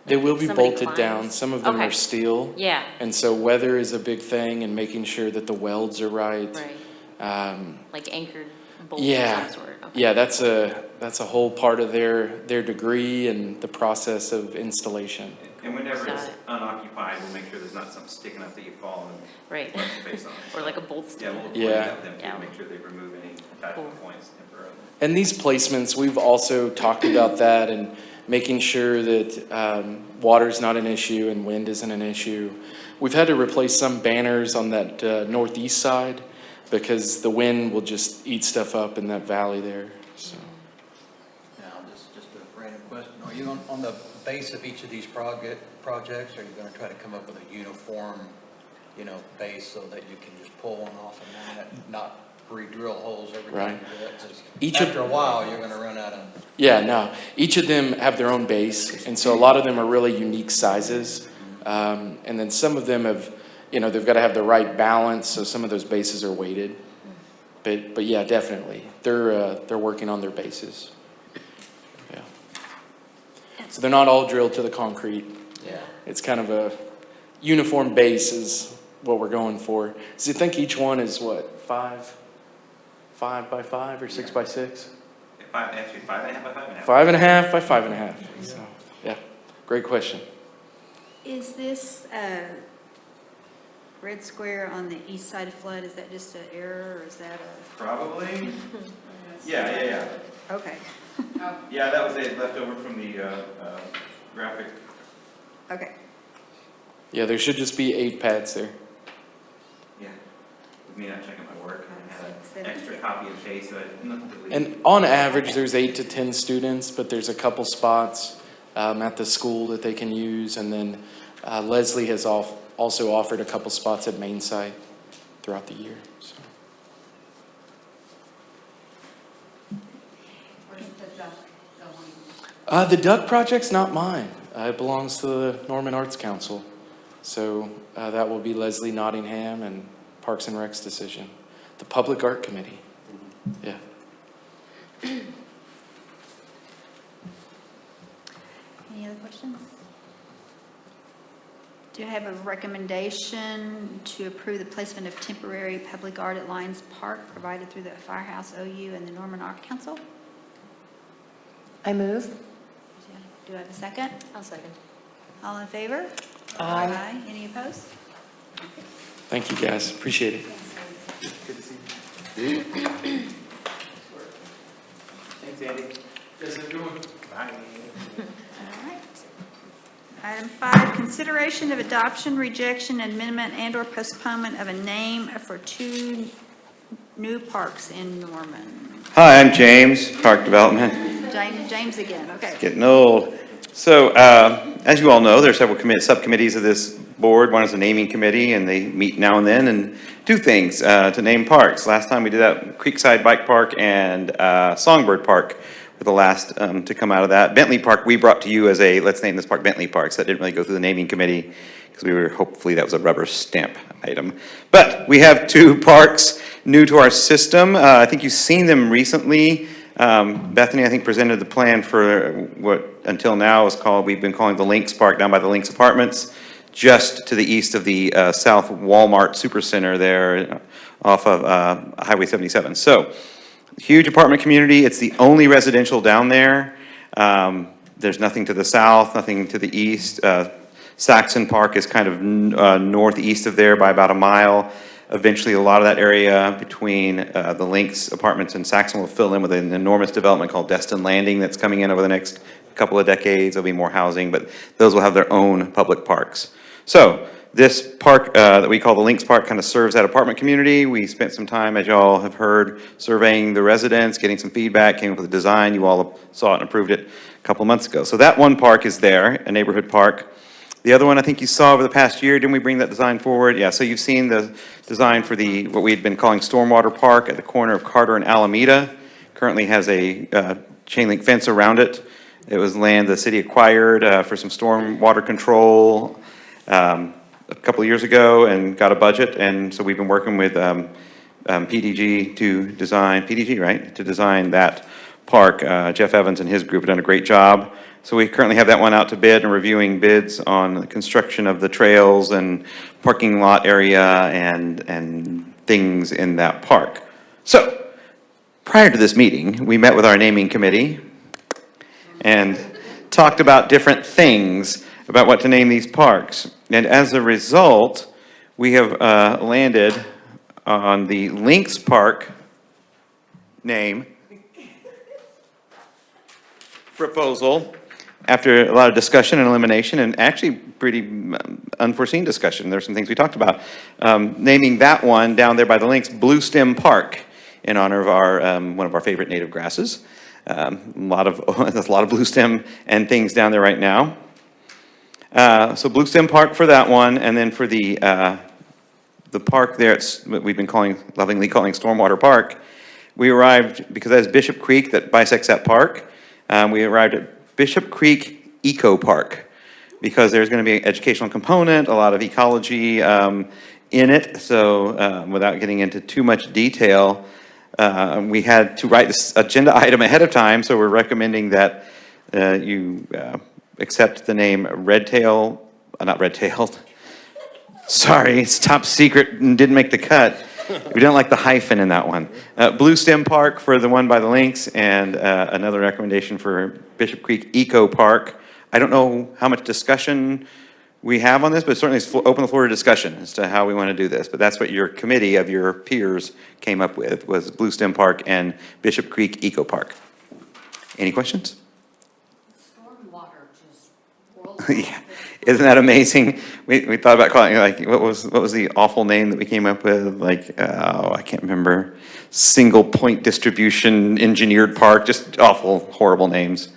They like, will if be somebody bolted down, climbs- some of them Okay. are steel. Yeah, And so weather is a big thing, and making sure that the welds are right. right, like anchored bolts of Yeah, some sort. Okay. yeah, that's a whole part of their degree and the process of installation. And whenever Got it's it. unoccupied, we'll make sure there's not something sticking up that you fall and Right, put your face on. or like a bolt Yeah, still. we'll Yeah. have them Yeah. to make sure they remove any attachment points temporarily. And these placements, we've also talked about that and making sure that water's not an issue and wind isn't an issue. We've had to replace some banners on that northeast side because the wind will just eat stuff up in that valley there, so. Now, just a random question. Are you on the base of each of these projects, are you gonna try to come up with a uniform, base so that you can just pull one off and not re-drill holes every time you do it? 'Cause Each of- after a while, you're gonna run out of. Yeah, no, each of them have their own base, and so a lot of them are really unique sizes. And then some of them have, they've got to have the right balance, so some of those bases are weighted. But yeah, definitely, they're working on their bases. Yeah. So they're not all drilled to the concrete. Yeah. It's kind of a uniform base is what we're going for. So you think each one is what, 5 by 5 or 6 by 6? Actually, 5.5 by 5.5. 5.5 by 5.5. So, yeah, great question. Is this red square on the east side of flood, is that just an error, or is that Probably. Yeah. okay, Yeah, that was a leftover from the graphic. okay. Yeah, there should just be 8 pads there. Yeah. With me not checking my work, I had an extra copy and paste, so I had nothing to leave. And on average, there's 8 to 10 students, but there's a couple spots at the school that they can use. And then Leslie has also offered a couple spots at main site throughout the year. So. Where's the duck going? The Duck Project's not mine. It belongs to the Norman Arts Council. So that will be Leslie Nottingham and Parks and Rec's decision. The Public Art Committee. Yeah. Any other questions? Do you have a recommendation to approve the placement of temporary public art at Lions Park provided through the Firehouse OU and the Norman Art Council? I move. Do I have a second? I'll second. All in favor? Aye. Any opposed? Thank you, guys. Appreciate it. Thanks, Andy. Bye. All right. Item 5, consideration of adoption, rejection, amendment, and/or postponement of a name for 2 new parks in Norman. Hi, I'm James, Park Development. James again, okay. Getting old. So, as you all know, there are several subcommittees of this board. One is the naming committee, and they meet now and then and do things to name parks. Last time we did that, Creekside Bike Park and Songbird Park were the last to come out of that. Bentley Park, we brought to you as a, let's name this park Bentley Park, so that didn't really go through the naming committee because we were, hopefully that was a rubber stamp item. But we have 2 parks new to our system. I think you've seen them recently. Bethany, I think, presented the plan for what until now is called, we've been calling the Lynx Park down by the Lynx Apartments, just to the east of the South Walmart Supercenter there off of Highway 77. So, huge apartment community. It's the only residential down there. There's nothing to the south, nothing to the east. Saxon Park is kind of northeast of there by about a mile. Eventually, a lot of that area between the Lynx Apartments and Saxon will fill in with an enormous development called Destin Landing that's coming in over the next couple of decades. There'll be more housing, but those will have their own public parks. So this park that we call the Lynx Park kind of serves that apartment community. We spent some time, as y'all have heard, surveying the residents, getting some feedback, came up with a design. You all saw it and approved it a couple of months ago. So that one park is there, a neighborhood park. The other one I think you saw over the past year, didn't we bring that design forward? Yeah, so you've seen the design for the, what we had been calling Stormwater Park at the corner of Carter and Alameda. Currently has a chain link fence around it. It was land the city acquired for some stormwater control a couple of years ago and got a budget. And so we've been working with PDG to design, PDG, right? To design that park. Jeff Evans and his group have done a great job. So we currently have that one out to bid and reviewing bids on the construction of the trails and parking lot area and things in that park. So, prior to this meeting, we met with our naming committee and talked about different things about what to name these parks. And as a result, we have landed on the Lynx Park name proposal after a lot of discussion and elimination, and actually pretty unforeseen discussion. There's some things we talked about. Naming that one down there by the Lynx Blue Stem Park in honor of our one of our favorite native grasses. There's a lot of blue stem and things down there right now. So Blue Stem Park for that one, and then for the park there, it's what we've been lovingly calling Stormwater Park. We arrived, because that is Bishop Creek that bisects that park, we arrived at Bishop Creek Eco Park, because there's going to be an educational component, a lot of ecology in it. So without getting into too much detail, we had to write this agenda item ahead of time. So we're recommending that you accept the name not red-tailed. Sorry, it's top secret and didn't make the cut. We didn't like the hyphen in that one. Blue Stem Park for the one by the Lynx, and another recommendation for Bishop Creek Eco Park. I don't know how much discussion we have on this, but certainly it's open the floor to discussion as to how we want to do this. But that's what your committee of your peers came up with, was Blue Stem Park and Bishop Creek Eco Park. Any questions? Stormwater just Yeah, isn't that amazing? We thought about calling it, like, what was the awful name that we came up with? Like, I can't remember. Single point distribution engineered park, just awful, horrible names.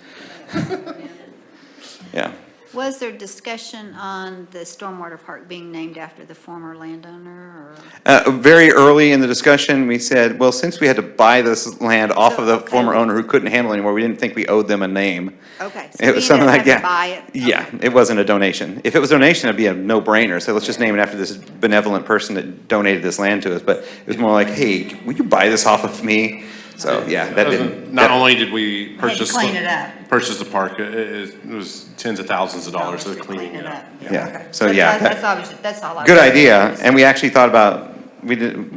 Yeah. Was there discussion on the stormwater park being named after the former landowner, or? Very early in the discussion, we said, well, since we had to buy this land off of the Okay. former owner who couldn't handle it anymore, we didn't think we owed them a name. Okay, so It we was something either like, have to yeah. buy it. Yeah, it wasn't a donation. If it was a donation, it'd be a no-brainer. So let's just name it after this benevolent person that donated this land to us. But it was more like, hey, will you buy this off of me? So, yeah, that didn't. Not only did we Had to purchase. clean it up. Purchase the park, it was tens of thousands of dollars of cleaning it up. Yeah, Okay. so But yeah, That's obviously, that's all I. Good idea, and we actually thought about,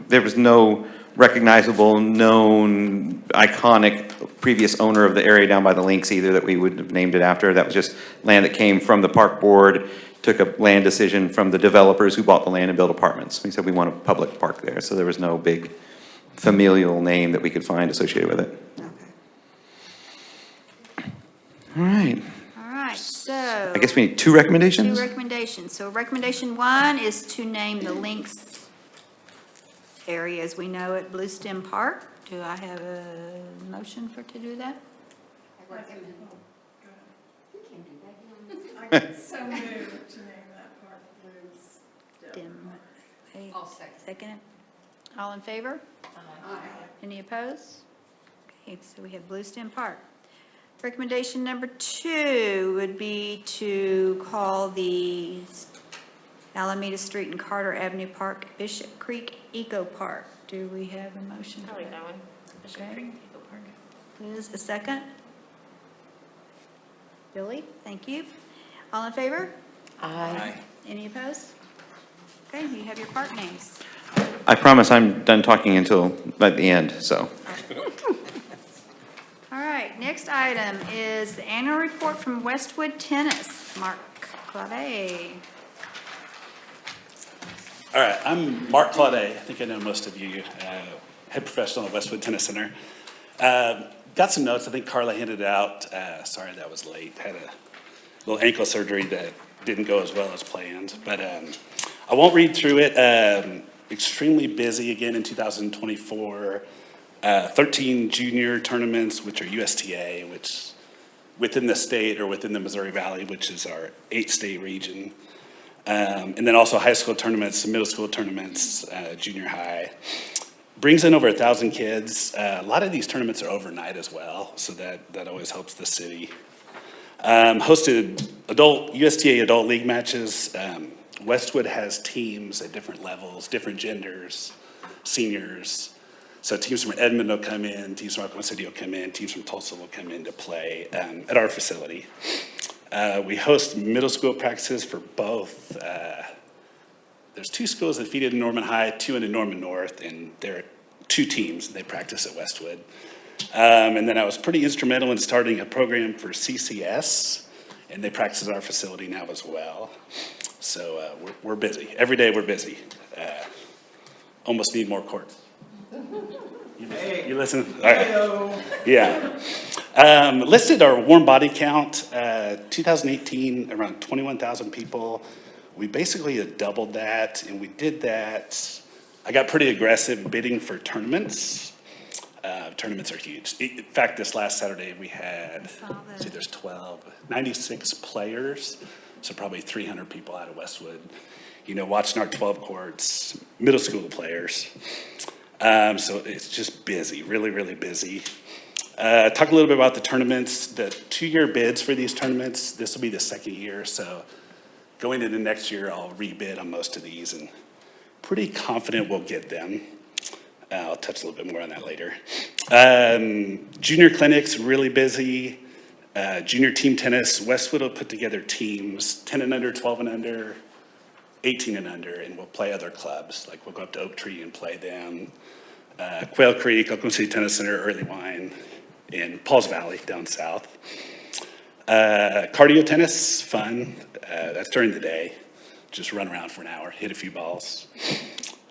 there was no recognizable, known, iconic previous owner of the area down by the Lynx either that we would have named it after. That was just land that came from the park board, took a land decision from the developers who bought the land and built apartments. We said we want a public park there, so there was no big familial name that we could find associated with it. Okay. All right, All right, so. I guess we need two Two recommendations? recommendations. So recommendation one is to name the Lynx area as we know it, Blue Stem Park. Do I have a motion to do that? I so moved to name that park Blues. Dim. I'll second it. All in favor? Any opposed? Okay, so we have Blue Stem Park. Recommendation number two would be to call the Alameda Street and Carter Avenue Park Bishop Creek Eco Park. Do we have a motion? I like that one. Bishop Okay. Creek Eco Park. Liz, a second? Billy, thank you. All in favor? Aye. Any opposed? Okay, you have your park names. I promise I'm done talking until at the end, so. All right, next item is the annual report from Westwood Tennis. Mark Clave. All right, I'm Mark Claudet. I think I know most of you, head professional at Westwood Tennis Center. Got some notes. I think Carla handed out. Sorry that was late. Had a little ankle surgery that didn't go as well as planned. But I won't read through it. Extremely busy again in 2024. 13 junior tournaments, which are USTA, which within the state or within the Missouri Valley, which is our 8-state region. And then also high school tournaments, middle school tournaments, junior high. Brings in over 1,000 kids. A lot of these tournaments are overnight as well, so that always helps the city. Hosted USTA adult league matches. Westwood has teams at different levels, different genders, seniors. So teams from Edmond will come in, teams from Oklahoma City will come in, teams from Tulsa will come in to play at our facility. We host middle school practices for both. There's 2 schools that feed into Norman High, 2 into Norman North, and there are 2 teams. They practice at Westwood. And then I was pretty instrumental in starting a program for CCS, and they practice at our facility now as well. So we're busy. Every day we're busy. Almost need more courts. You listen? All right. Yeah. Listed our warm body count, 2018, around 21,000 people. We basically had doubled that, and we did that. I got pretty aggressive bidding for tournaments. Tournaments are huge. In fact, this last Saturday, we had, see, there's 96 players, so probably 300 people out of Westwood, watching our 12 courts, middle school players. So it's just busy, really, really busy. Talk a little bit about the tournaments, the 2-year bids for these tournaments. This will be the 2nd year, so going into next year, I'll rebid on most of these and pretty confident we'll get them. I'll touch a little bit more on that later. Junior clinics, really busy. Junior team tennis, Westwood will put together teams, 10 and under, 12 and under, 18 and under, and we'll play other clubs. Like we'll go up to Oak Tree and play them. Quail Creek, Oklahoma City Tennis Center, Early Wine, and Pauls Valley down south. Cardio tennis, fun. That's during the day. Just run around for an hour, hit a few balls.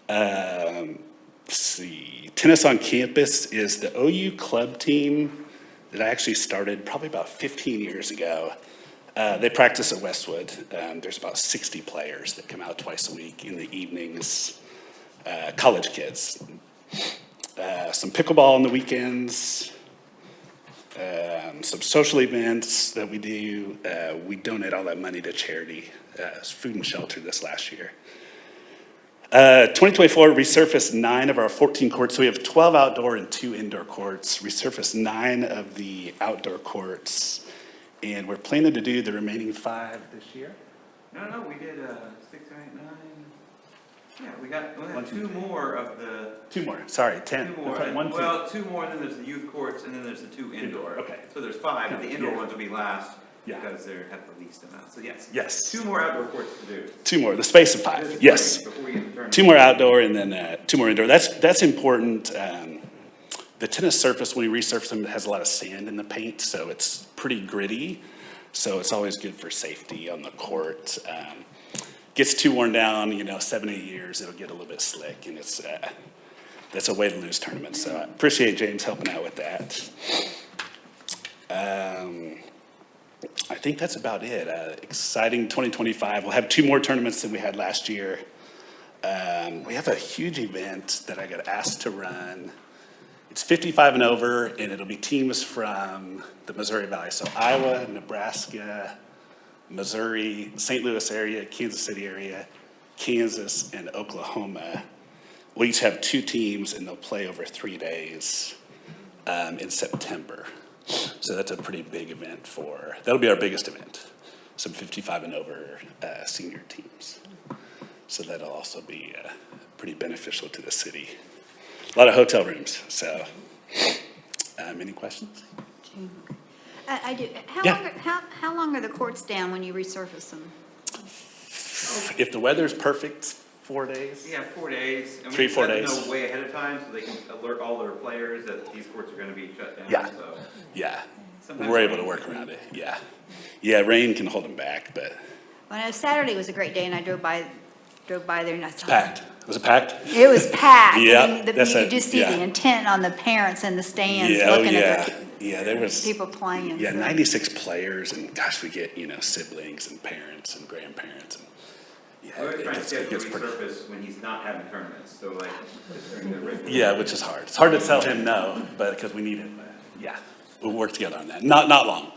Let's see. Tennis on campus is the OU club team that I actually started probably about 15 years ago. They practice at Westwood. There's about 60 players that come out twice a week in the evenings. College kids. Some pickleball on the weekends. Some social events that we do. We donate all that money to charity, food and shelter this last year. 2024 resurfaced 9 of our 14 courts. So we have 12 outdoor and 2 indoor courts. Resurfaced 9 of the outdoor courts. And we're planning to do the remaining 5 this year. No, we did 6, 8, 9. Yeah, we have 2 more of the. 2 more, sorry, 10. 2 more. Sorry, 1, 2. Well, 2 more, then there's the youth courts, and then there's the 2 indoor. Okay. So there's 5, but the indoor Yeah. ones will be last Yeah. because they have the least amount. So yes. Yes. 2 more outdoor courts to do. 2 more, the space of 5, yes. Before we get to tournament. 2 more outdoor and then 2 more indoor. That's important. The tennis surface, when you resurface them, it has a lot of sand in the paint, so it's pretty gritty. So it's always good for safety on the court. Gets too worn down, 7, 8 years, it'll get a little bit slick, and that's a way to lose tournaments. So I appreciate James helping out with that. I think that's about it. Exciting 2025. We'll have 2 more tournaments than we had last year. We have a huge event that I got asked to run. It's 55 and over, and it'll be teams from the Missouri Valley. So Iowa, Nebraska, Missouri, St. Louis area, Kansas City area, Kansas, and Oklahoma. We'll each have 2 teams, and they'll play over 3 days in September. So that's a pretty big event that'll be our biggest event, some 55 and over senior teams. So that'll also be pretty beneficial to the city. A lot of hotel rooms, so any questions? I do. Yeah. How long are the courts down when you resurface them? If the weather's perfect, 4 days. Yeah, 4 days. And 3, 4 we let days. them know way ahead of time so they can alert all their players that these courts are going to be shut down. Yeah. So Yeah, sometimes we're able to work around it, yeah. Yeah, rain can hold them back, but Well, no, Saturday was a great day, and I drove by there, and I saw. packed. Was it packed? It was packed. Yeah, I mean, You that's could it, just see yeah. the intent on the parents in the stands Yeah, oh, looking yeah. at their Yeah, there was, people playing. yeah, so. 96 players, and gosh, we get, siblings and parents and grandparents, and, yeah, we're it trying to gets, get it the gets pretty. resurface when he's not having tournaments. So like just during the regular. Yeah, which is hard. It's hard to tell him no, but, because we need it, but, yeah, we'll work together on that. Not long.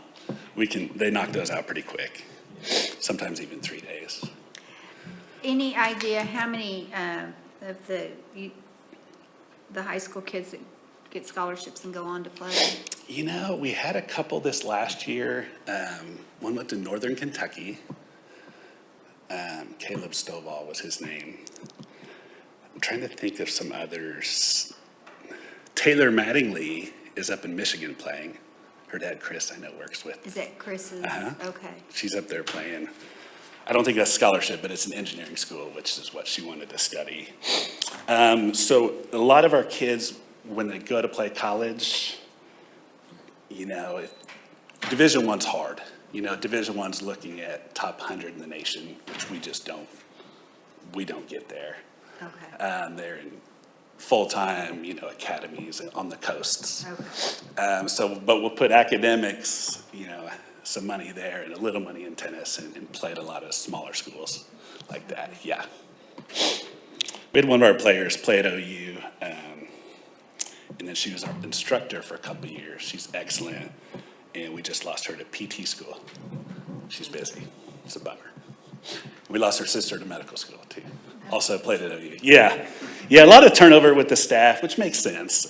they knock those out pretty quick, sometimes even 3 days. Any idea how many of the high school kids that get scholarships and go on to play? You know, we had a couple this last year. One went to Northern Kentucky. Caleb Stovall was his name. I'm trying to think of some others. Taylor Mattingly is up in Michigan playing. Her dad, Chris, I know works with. Is that Chris's? Uh-huh. Okay. She's up there playing. I don't think that's scholarship, but it's an engineering school, which is what she wanted to study. So a lot of our kids, when they go to play college, you know, Division I's hard. You know, Division I's looking at top 100 in the nation, which we don't get there. Okay. They're in full-time, you know, academies on the coasts. Okay. But we'll put academics, you know, some money there and a little money in tennis and play at a lot of smaller schools like that, yeah. We had one of our players play at OU, and then she was our instructor for a couple of years. She's excellent, and we just lost her to PT school. She's busy, it's a bummer. We lost her sister to medical school too, also played at OU. Yeah, a lot of turnover with the staff, which makes sense.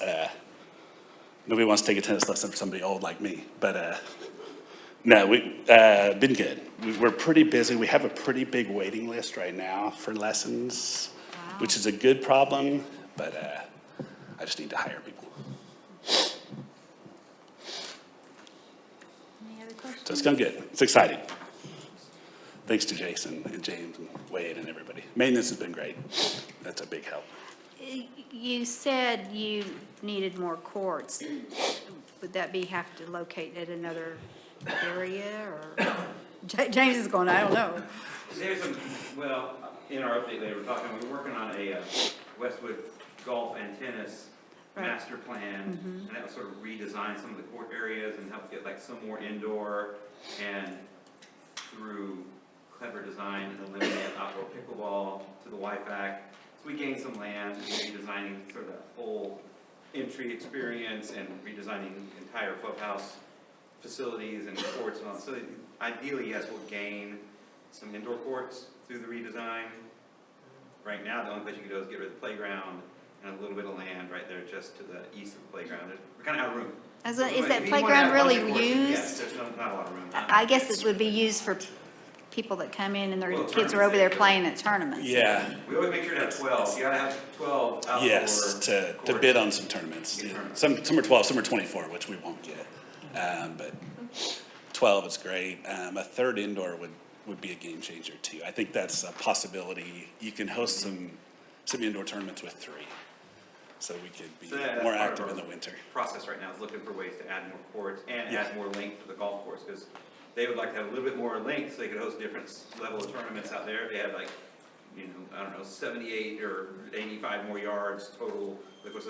Nobody wants to take a tennis lesson from somebody old like me, but no, we've been good. We're pretty busy. We have a pretty big waiting list right now for lessons, which is a good problem, but I just need to hire people. Any other questions? So it's going good. It's exciting. Thanks to Jason and James and Wade and everybody. Maintenance has been great. That's a big help. You said you needed more courts. Would that be have to locate at another area or? James is going, I don't know. There's some, well, in our update, they were talking, we were working on a Westwood golf and tennis Right. master plan, and that would sort of redesign some of the court areas and help get like some more indoor, and through clever design and eliminate outdoor pickleball to the YFAC. So we gained some land, redesigning sort of that whole entry experience and redesigning entire clubhouse facilities and courts and all. So ideally, yes, we'll gain some indoor courts through the redesign. Right now, the only place you can go is get rid of the playground and a little bit of land right there just to the east of the playground. We're kind of out of room. Is So that if you wanna playground have really bunch of courses, used? Yes, there's not a lot of room. I guess it would be used for people that come in and their Well, kids are over there tournaments, playing at tournaments. Yeah, We always make sure to have 12. You gotta have 12 outdoor. yes, to courts. bid on some tournaments. Get Yeah. tournaments. Some are 12, some are 24, which we won't get. But 12 is great. A third indoor would be a game changer too. I think that's a possibility. You can host some indoor tournaments with 3. So we could be So that's more part of active our in the winter. Process right now is looking for ways to add more courts and Yeah. add more length to the golf course, because they would like to have a little bit more length so they could host different level of tournaments out there. They had like, you know, I don't know, 78 or 85 more yards total. Of course,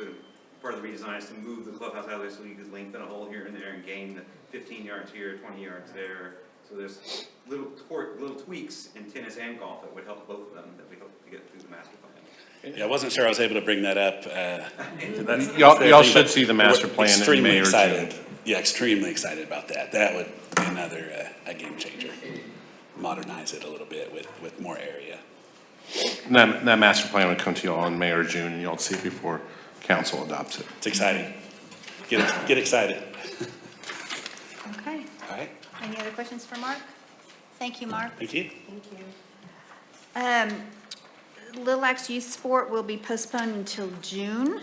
part of the redesign is to move the clubhouse out of there so you could lengthen a hole here and there and gain the 15 yards here, 20 yards there. So there's little tweaks in tennis and golf that would help both of them that we hope to get through the master plan. Yeah, I wasn't sure I was able to bring that up. Y'all should see the master plan in Extremely May or excited. June. Yeah, extremely excited about that. That would be another, a game changer. Modernize it a little bit with more area. And that master plan would come to y'all in May or June, and y'all see it before council adopts it. It's exciting. Get excited. Okay. All right, Any other questions for Mark? Thank you, Mark. thank you. Little Axe Youth Sport will be postponed until June.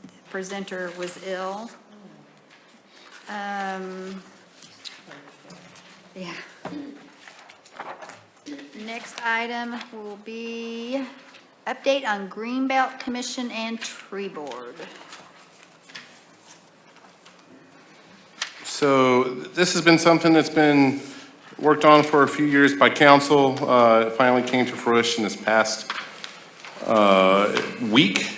The presenter was ill. Yeah. Next item will be update on Greenbelt Commission and Tree Board. So this has been something that's been worked on for a few years by council. It finally came to fruition this past week.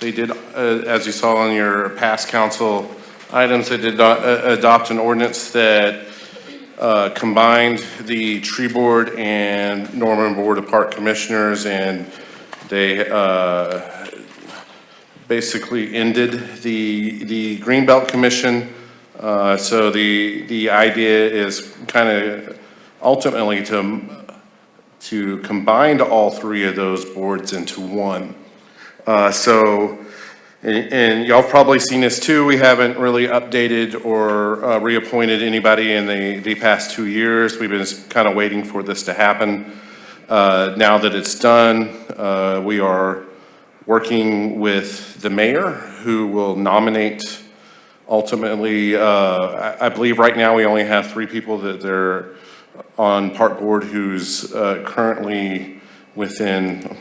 They did, as you saw on your past council items, they did adopt an ordinance that combined the tree board and Norman Board of Park Commissioners, and they basically ended the Greenbelt Commission. So the idea is kind of ultimately to combine all three of those boards into one. And y'all have probably seen this too, we haven't really updated or reappointed anybody in the past 2 years. We've been kind of waiting for this to happen. Now that it's done, we are working with the mayor, who will nominate ultimately, I believe right now we only have 3 people that they're on park board who's currently within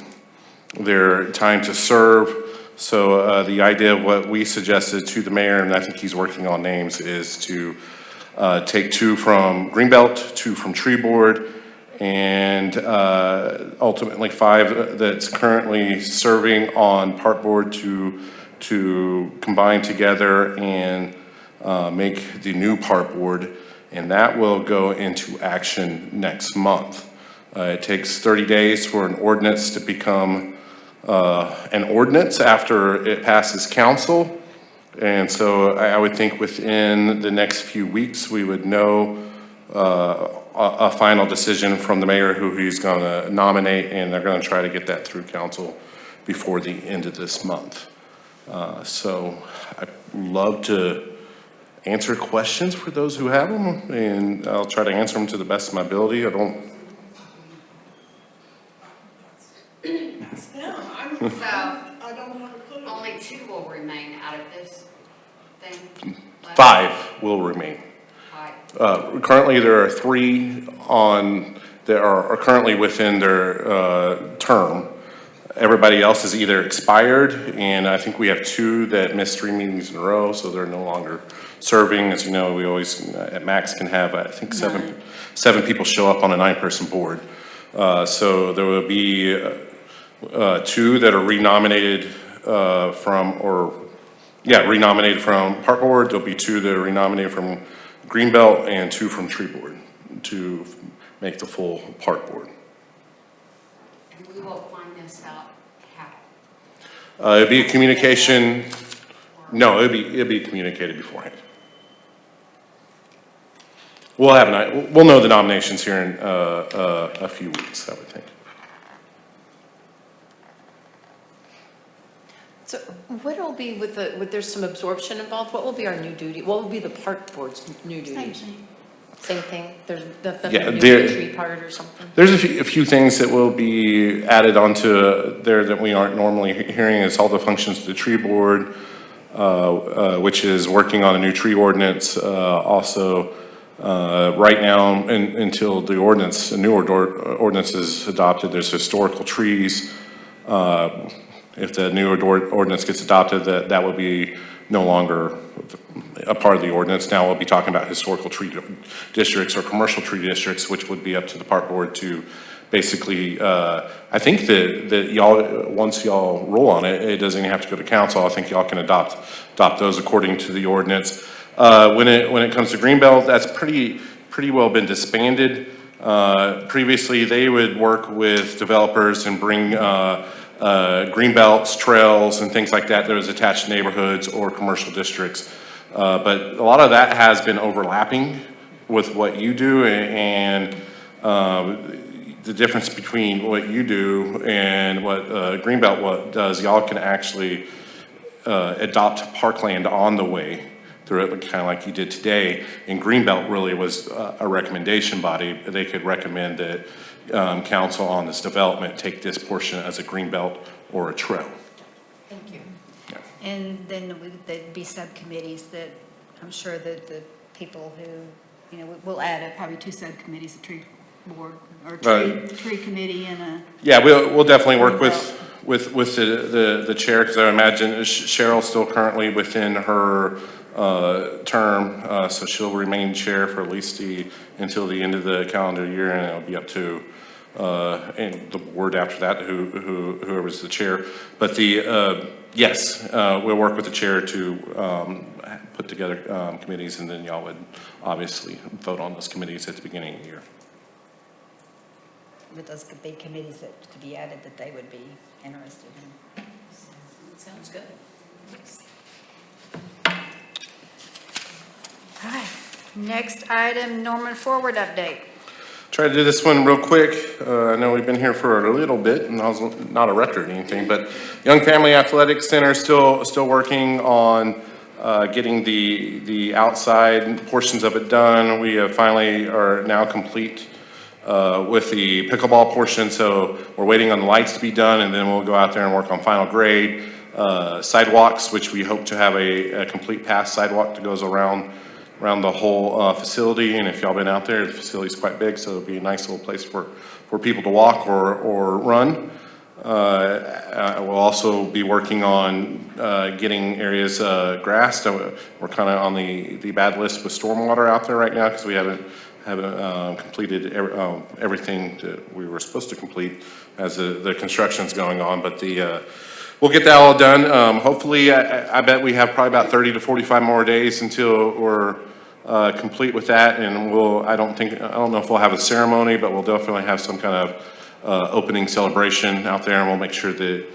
their time to serve. So the idea of what we suggested to the mayor, and I think he's working on names, is to take 2 from Greenbelt, 2 from Tree Board, and ultimately 5 that's currently serving on park board to combine together and make the new park board, and that will go into action next month. It takes 30 days for an ordinance to become an ordinance after it passes council. And so I would think within the next few weeks, we would know a final decision from the mayor who he's going to nominate, and they're going to try to get that through council before the end of this month. So I'd love to answer questions for those who have them, and I'll try to answer them to the best of my ability. I don't. So, I don't have a clue. only 2 will remain out of this thing? 5 will remain. Right. Currently, there are 3 that are currently within their term. Everybody else is either expired, and I think we have 2 that missed 3 meetings in a row, so they're no longer serving. As you know, we always, at max, can have, I think, 7 people show up on a 9-person board. So there will be 2 that are renominated renominated from Park Board. There'll be 2 that are renominated from Greenbelt and 2 from Tree Board to make the full Park Board. And we will find this out how? It'd be a communication, no, it'd be communicated beforehand. We'll know the nominations here in a few weeks, I would think. So what will be with there's some absorption involved, what will be our new duty? What will be the park board's new duties? Same thing? There's nothing Yeah, new there- with the tree part or something? There's a few things that will be added onto there that we aren't normally hearing. Is all the functions of the tree board, which is working on a new tree ordinance. Also, right now, until the ordinance, a new ordinance is adopted, there's historical trees. If the new ordinance gets adopted, that will be no longer a part of the ordinance. Now we'll be talking about historical tree districts or commercial tree districts, which would be up to the park board to basically, I think that y'all, once y'all roll on it, it doesn't even have to go to council. I think y'all can adopt those according to the ordinance. When it comes to Greenbelt, that's pretty well been disbanded. Previously, they would work with developers and bring greenbelts, trails, and things like that was attached to neighborhoods or commercial districts. But a lot of that has been overlapping with what you do, and the difference between what you do and what Greenbelt does, y'all can actually adopt parkland on the way through it, kind of like you did today. And Greenbelt really was a recommendation body. They could recommend that council on this development take this portion as a Greenbelt or a trail. Thank you. And then there'd be subcommittees that I'm sure that the people who, we'll add probably 2 subcommittees, a tree board or tree committee and a. Yeah, we'll definitely work with the chair, because I imagine Cheryl's still currently within her term, so she'll remain chair for at least until the end of the calendar year, and it'll be up to and the board after that, whoever's the chair. But yes, we'll work with the chair to put together committees, and then y'all would obviously vote on those committees at the beginning of the year. But those could be committees that could be added that they would be interested in. Sounds good. All right. Next item, Norman Forward update. Try to do this one real quick. I know we've been here for a little bit, and I was not a record or anything, but Young Family Athletic Center still working on getting the outside portions of it done. We finally are now complete with the pickleball portion, so we're waiting on the lights to be done, and then we'll go out there and work on final grade. Sidewalks, which we hope to have a complete pass sidewalk that goes around the whole facility. And if y'all been out there, the facility's quite big, so it'll be a nice little place for people to walk or run. We'll also be working on getting areas grassed. We're kind of on the bad list with stormwater out there right now because we haven't completed everything that we were supposed to complete as the construction's going on. But we'll get that all done. Hopefully, I bet we have probably about 30 to 45 more days until we're complete with that. And I don't know if we'll have a ceremony, but we'll definitely have some kind of opening celebration out there, and we'll make sure that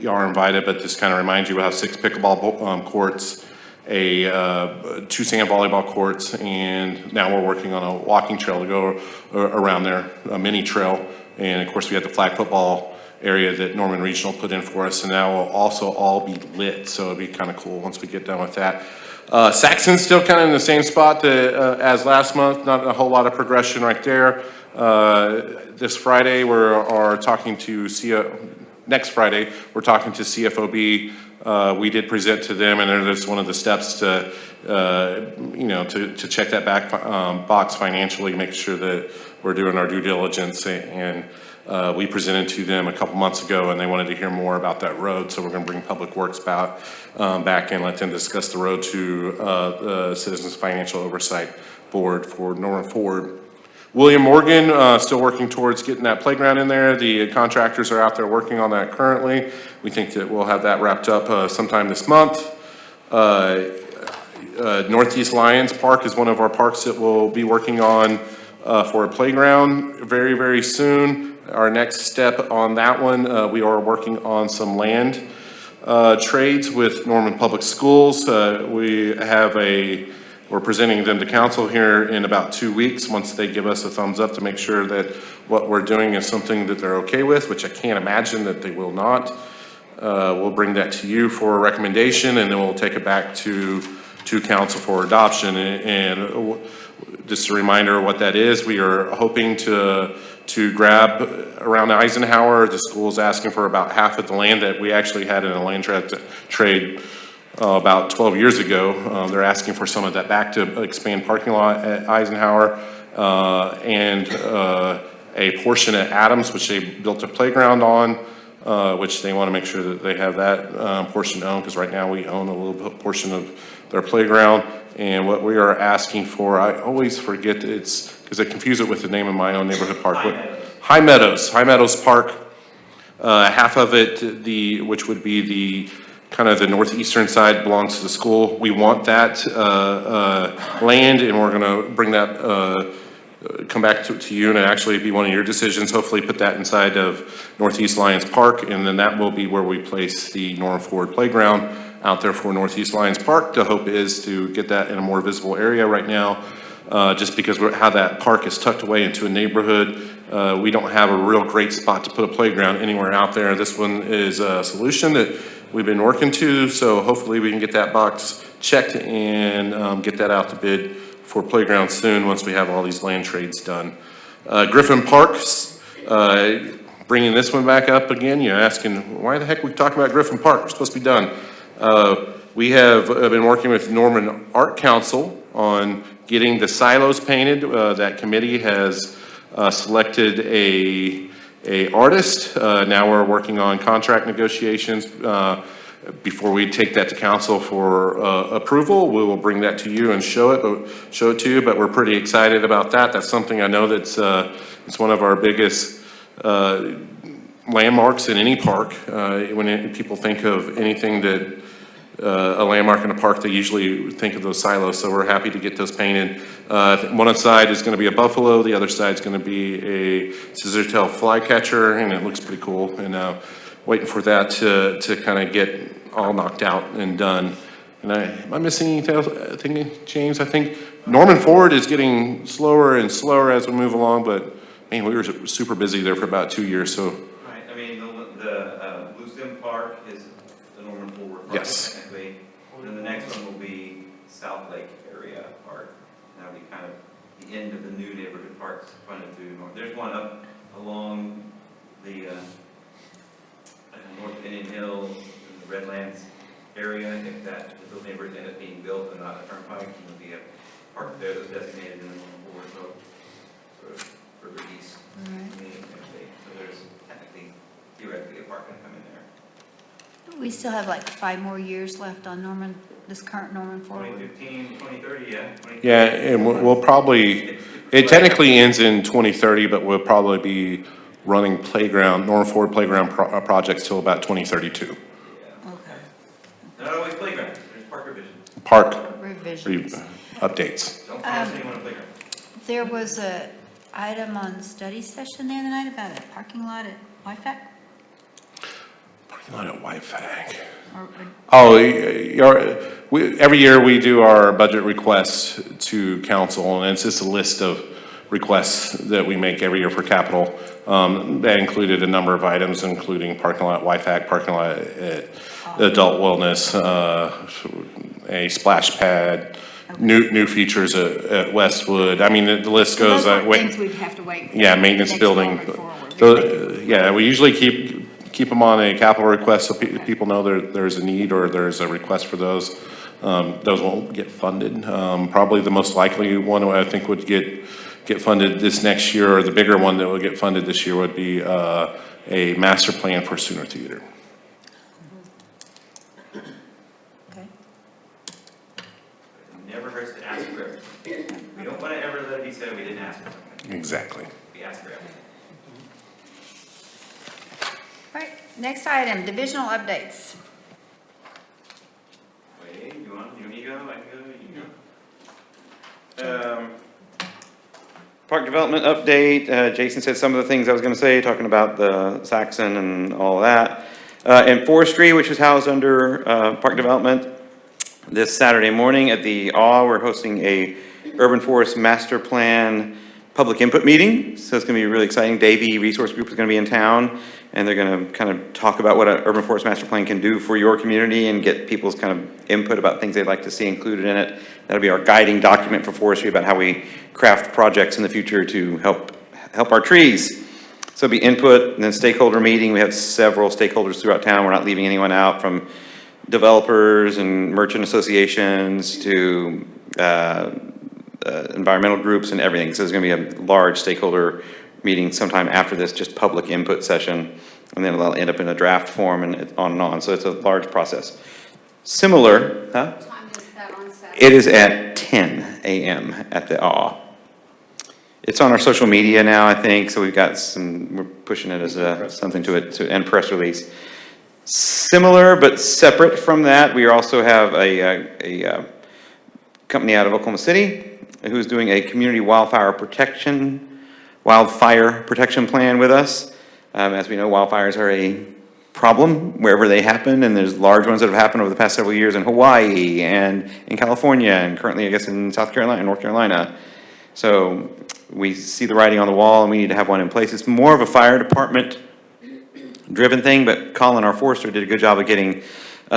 y'all are invited. But just kind of remind you, we'll have 6 pickleball courts, 2 sand volleyball courts, and now we're working on a walking trail to go around there, a mini trail. And of course, we had the flag football area that Norman Regional put in for us, and that will also all be lit, so it'll be kind of cool once we get done with that. Saxon's still kind of in the same spot as last month, not a whole lot of progression right there. This Friday, next Friday, we're talking to CFOB. We did present to them, and that's one of the steps to check that box financially, make sure that we're doing our due diligence. And we presented to them a couple months ago, and they wanted to hear more about that road. So we're going to bring Public Works back and let them discuss the road to the Citizens Financial Oversight Board for Norman Forward. William Morgan, still working towards getting that playground in there. The contractors are out there working on that currently. We think that we'll have that wrapped up sometime this month. Northeast Lions Park is one of our parks that we'll be working on for a playground very, very soon. Our next step on that one, we are working on some land trades with Norman Public Schools. We're presenting them to council here in about 2 weeks, once they give us a thumbs up to make sure that what we're doing is something that they're okay with, which I can't imagine that they will not. We'll bring that to you for a recommendation, and then we'll take it back to council for adoption. And just a reminder of what that is, we are hoping to grab around Eisenhower. The school's asking for about half of the land that we actually had in a land trade about 12 years ago. They're asking for some of that back to expand parking lot at Eisenhower, and a portion at Adams, which they built a playground on, which they want to make sure that they have that portion owned, because right now we own a little portion of their playground. And what we are asking for, I always forget, it's because I confuse it with the name of my own neighborhood park. High Meadows Park. Half of it, which would be the kind of the northeastern side, belongs to the school. We want that land, and we're going to bring that, come back to you, and actually be one of your decisions. Hopefully put that inside of Northeast Lions Park, and then that will be where we place the Norman Forward Playground out there for Northeast Lions Park. The hope is to get that in a more visible area right now, just because how that park is tucked away into a neighborhood. We don't have a real great spot to put a playground anywhere out there. This one is a solution that we've been working to, so hopefully we can get that box checked and get that out to bid for playground soon once we have all these land trades done. Griffin Parks, bringing this one back up again. You're asking, why the heck are we talking about Griffin Park? We're supposed to be done. We have been working with Norman Art Council on getting the silos painted. That committee has selected a artist. Now we're working on contract negotiations. Before we take that to council for approval, we will bring that to you and show it to you. But we're pretty excited about that. That's something I know that's it's one of our biggest landmarks in any park. When people think of anything that a landmark in a park, they usually think of those silos. So we're happy to get those painted. One side is going to be a buffalo. The other side is going to be a scissortail flycatcher, and it looks pretty cool. And waiting for that to kind of get all knocked out and done. And am I missing anything, James? I think Norman Ford is getting slower and slower as we move along, but man, we were super busy there for about 2 years, so. Right, I mean, the Blue Stem Park is the Norman Forward Park Yes. technically. And then the next one will be South Lake area park. That'll be kind of the end of the new neighborhood parks funded through North. There's one up along the North Indian Hills, and the Redlands area. If those neighborhoods end up being built and not a turnpike, there'll be a park there that's designated in the Norman Forward, so sort of further east. So there's technically, theoretically, a park gonna come in there. We still have like 5 more years left on Norman, this current Norman Forward. 2015, 2030, yeah. 2030. Yeah, and we'll probably, it technically ends in 2030, but we'll probably be running Norman Ford playground projects till about 2032. Okay. Not always playgrounds, there's park revisions. Park Revisions. updates. Don't promise anyone a playground. There was a item on study session the other night about a parking lot at YFAC. Parking lot at YFAG. Or- Oh, every year we do our budget requests to council, and it's just a list of requests that we make every year for capital. That included a number of items, including parking lot at YFAC, parking lot at Adult Wellness, a splash pad, new features at Westwood. I mean, the list goes. Those aren't things we'd have to wait. Yeah, maintenance next building. Norman Forward. So, yeah, we usually keep them on a capital request so people know there's a need or there's a request for those. Those won't get funded. Probably the most likely one I think would get funded this next year, or the bigger one that would get funded this year would be a master plan for Sooner Theater. Okay. It never hurts to ask for everything. We don't want to ever let it be said we didn't ask for something. Exactly. We asked for everything. All right, next item, divisional updates. Wait, you want me to go? I can go, you go. Park development update, Jason said some of the things I was gonna say, talking about the Saxon and all of that. And forestry, which is housed under, park development. This Saturday morning at the AW, we're hosting a urban forest master plan public input meeting. So it's gonna be really exciting. Davey Resource Group is gonna be in town, and they're gonna kind of talk about what an urban forest master plan can do for your community and get people's kind of input about things they'd like to see included in it. That'll be our guiding document for forestry about how we craft projects in the future to help our trees. So it'll be input and then stakeholder meeting. We have several stakeholders throughout town. We're not leaving anyone out, from developers and merchant associations to environmental groups and everything. So there's gonna be a large stakeholder meeting sometime after this, just public input session, and then it'll end up in a draft form and on and on. So it's a large process. Similar, huh? What time is that on Saturday? It is at 10 a.m. at the AW. It's on our social media now, I think, so we've got we're pushing it as something and press release. Similar but separate from that, we also have a company out of Oklahoma City who's doing a community wildfire protection plan with us. As we know, wildfires are a problem wherever they happen, and there's large ones that have happened over the past several years in Hawaii and in California, and currently, I guess, in South Carolina and North Carolina. So we see the writing on the wall, and we need to have one in place. It's more of a fire department driven thing, but Colin, our forester, did a good job of getting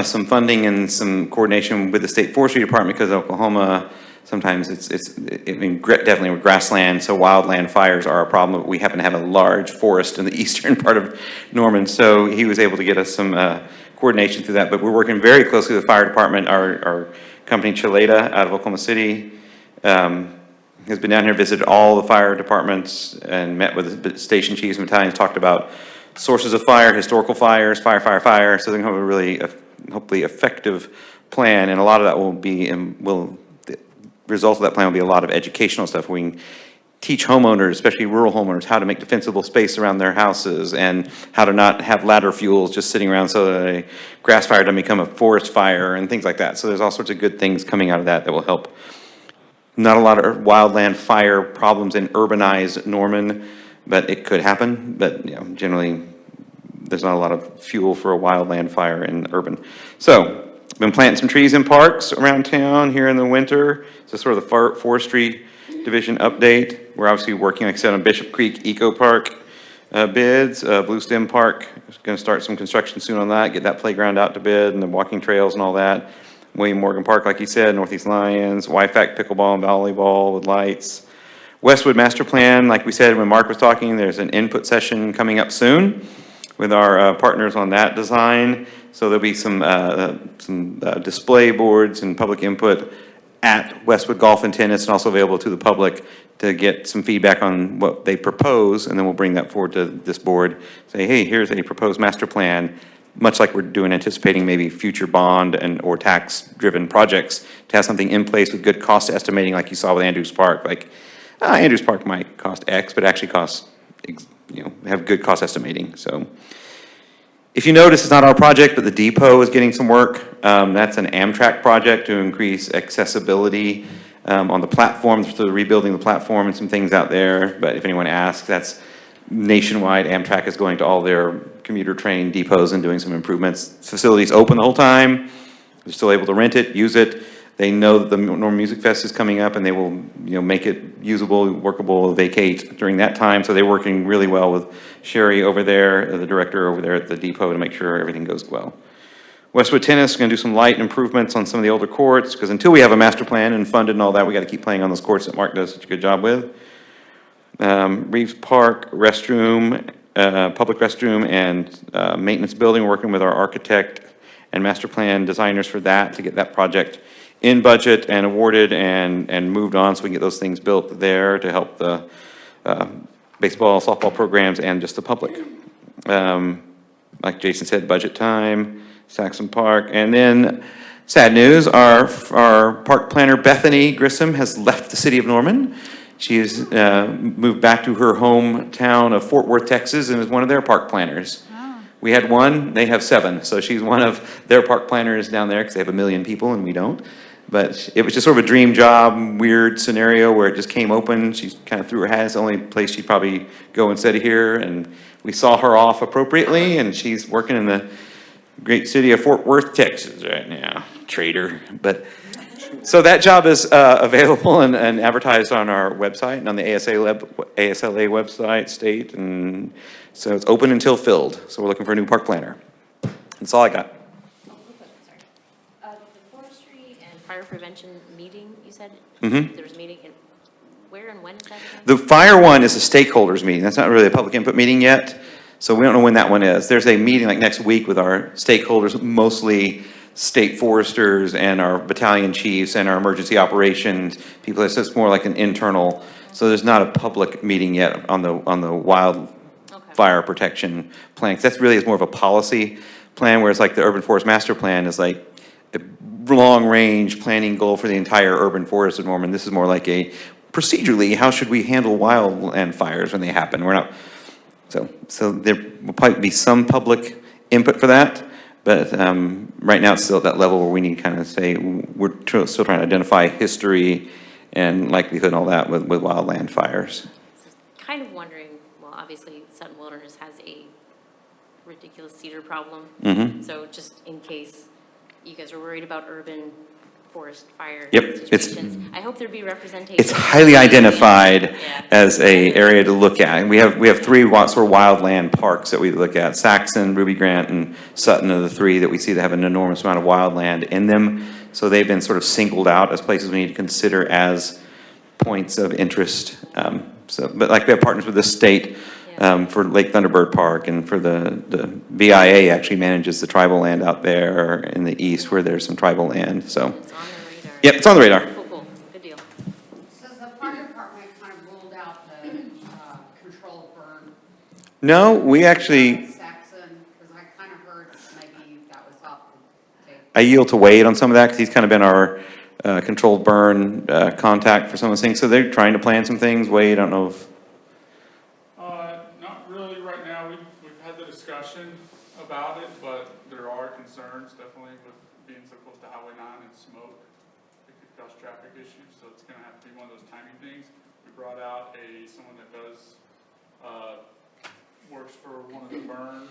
some funding and some coordination with the state forestry department, because Oklahoma, sometimes definitely with grassland, so wildland fires are a problem. We happen to have a large forest in the eastern part of Norman, so he was able to get us some coordination through that. But we're working very closely with the fire department. Our company Chileta out of Oklahoma City has been down here, visited all the fire departments, and met with the station chiefs and battalions, talked about sources of fire, historical fires, fire. So they're going to have a really, hopefully, effective plan, and a lot of that the result of that plan will be a lot of educational stuff. We can teach homeowners, especially rural homeowners, how to make defensible space around their houses, and how to not have ladder fuels just sitting around so that a grass fire doesn't become a forest fire, and things like that. So there's all sorts of good things coming out of that will help. Not a lot of wildland fire problems in urbanized Norman, but it could happen. But generally, there's not a lot of fuel for a wildland fire in urban. So Been planting some trees in parks around town here in the winter. So sort of the forestry division update. We're obviously working, like I said, on Bishop Creek Eco Park bids. Blue Stem Park is going to start some construction soon on that, get that playground out to bid and the walking trails and all that. William Morgan Park, like you said, Northeast Lions, YFAC pickleball and volleyball with lights. Westwood Master Plan, like we said when Mark was talking, there's an input session coming up soon with our partners on that design. So there'll be some display boards and public input at Westwood Golf and Tennis, and also available to the public to get some feedback on what they propose, and then we'll bring that forward to this board. Say, hey, here's a proposed master plan, much like we're doing, anticipating maybe future bond and or tax-driven projects, to have something in place with good cost estimating, like you saw with Andrews Park. Like, Andrews Park might cost X, but actually cost, have good cost estimating, so. If you notice, it's not our project, but the depot is getting some work. That's an Amtrak project to increase accessibility on the platform, so rebuilding the platform and some things out there. But if anyone asks, that's nationwide. Amtrak is going to all their commuter train depots and doing some improvements. Facility's open the whole time. They're still able to rent it, use it. They know that the Norman Music Fest is coming up, and they will, make it usable, workable, vacate during that time. So they're working really well with Sherry over there, the director over there at the depot, to make sure everything goes well. Westwood Tennis is going to do some light improvements on some of the older courts, because until we have a master plan and funded and all that, we got to keep playing on those courts that Mark does such a good job with. Reeves Park restroom, public restroom and maintenance building, working with our architect and master plan designers for that to get that project in budget and awarded and moved on, so we can get those things built there to help the baseball, softball programs and just the public. Like Jason said, budget time, Saxon Park. And then, sad news, our park planner Bethany Grissom has left the city of Norman. She's moved back to her hometown of Fort Worth, Texas, and is one of their park planners. We had one, they have 7, so she's one of their park planners down there, because they have 1 million people and we don't. But it was just sort of a dream job, weird scenario where it just came open. She kind of threw her hat. It's the only place she'd probably go instead of here. And we saw her off appropriately, and she's working in the great city of Fort Worth, Texas right now. Traitor. But so that job is available and advertised on our website and on the ASLA website, state. And so it's open until filled. So we're looking for a new park planner. That's all I got. Fire prevention meeting, you said? Mm-hmm. There was a meeting, and where and when is that again? The fire one is a stakeholders meeting. That's not really a public input meeting yet, so we don't know when that one is. There's a meeting like next week with our stakeholders, mostly state foresters and our battalion chiefs and our emergency operations people. So it's more like an internal, so there's not a public meeting yet on the wildfire protection plan. 'Cause that's really is more of a policy plan, whereas like the urban forest master plan is like a long-range planning goal for the entire urban forest of Norman. This is more like a procedurally, how should we handle wildland fires when they happen? We're not, so there will probably be some public input for that, but right now it's still at that level where we need to kind of say, we're still trying to identify history and likelihood and all that with wildland fires. Kind of wondering, well, obviously Sutton Wilderness has a ridiculous cedar problem. Mm-hmm. So just in case you guys are worried about urban forest fire Yep, situations, I hope there'd be representation. It's highly identified as a area to look at. And we have 3 sort of wildland parks that we look at. Saxon, Ruby Grant, and Sutton are the 3 that we see that have an enormous amount of wildland in them. So they've been sort of singled out as places we need to consider as points of interest. But like we have partners with the state for Lake Thunderbird Park, and for the BIA actually manages the tribal land out there in the east where there's some tribal land, so. It's on the radar. Yep, it's on the radar. Cool, good deal. So the fire department kind of ruled out the controlled burn. No, we actually, Saxon, because I kind of heard maybe that was up to. I yield to Wade on some of that, because he's kind of been our controlled burn contact for some of those things. So they're trying to plan some things. Wade, I don't know if. Not really right now. We've had the discussion about it, but there are concerns definitely with being so close to Highway 9 and smoke. It could cause traffic issues, so it's gonna have to be one of those timing things. We brought out someone that does, works for one of the burn,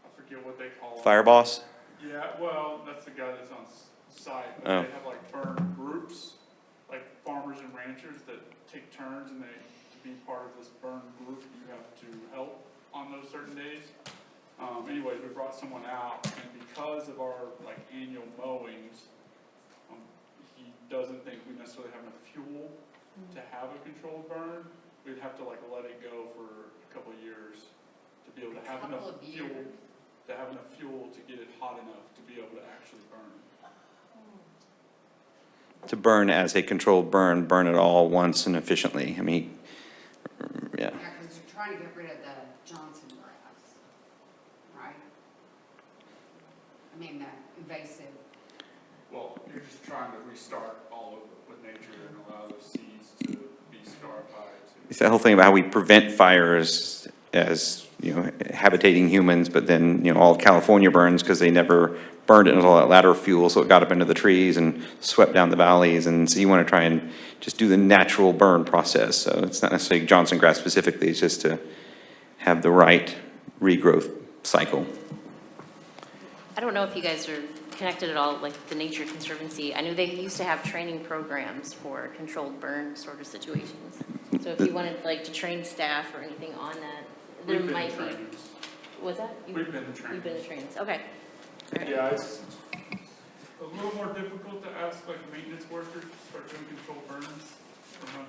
I forget what they call it. Fire boss? Yeah, well, that's the guy that's on site, Oh. but they have like burn groups, like farmers and ranchers that take turns and they, to be part of this burn group, you have to help on those certain days. Anyways, we brought someone out, and because of our like annual mowings, he doesn't think we necessarily have enough fuel to have a controlled burn. We'd have to like let it go for a couple of years to be able to have enough Couple of fuel, years? to have enough fuel to get it hot enough to be able to actually burn. To burn as a controlled burn, burn it all once and efficiently. I mean, yeah. Yeah, because you're trying to get rid of the Johnson grass, right? I mean, the invasive. Well, you're just trying to restart all of it with nature and allow those seeds to be scarred by it. It's that whole thing about how we prevent fires as, you know, habitating humans, but then, you know, all of California burns because they never burned it until that ladder fuel, so it got up into the trees and swept down the valleys. And so you want to try and just do the natural burn process. So it's not necessarily Johnson grass specifically, it's just to have the right regrowth cycle. I don't know if you guys are connected at all, like the Nature Conservancy. I knew they used to have training programs for controlled burn sort of situations. So if you wanted like to train staff or anything on that, there We've been might to be. trainings. Was that? We've been to You've been to trainings, okay. Yeah, it's a little more difficult to ask like maintenance workers to start doing controlled burns from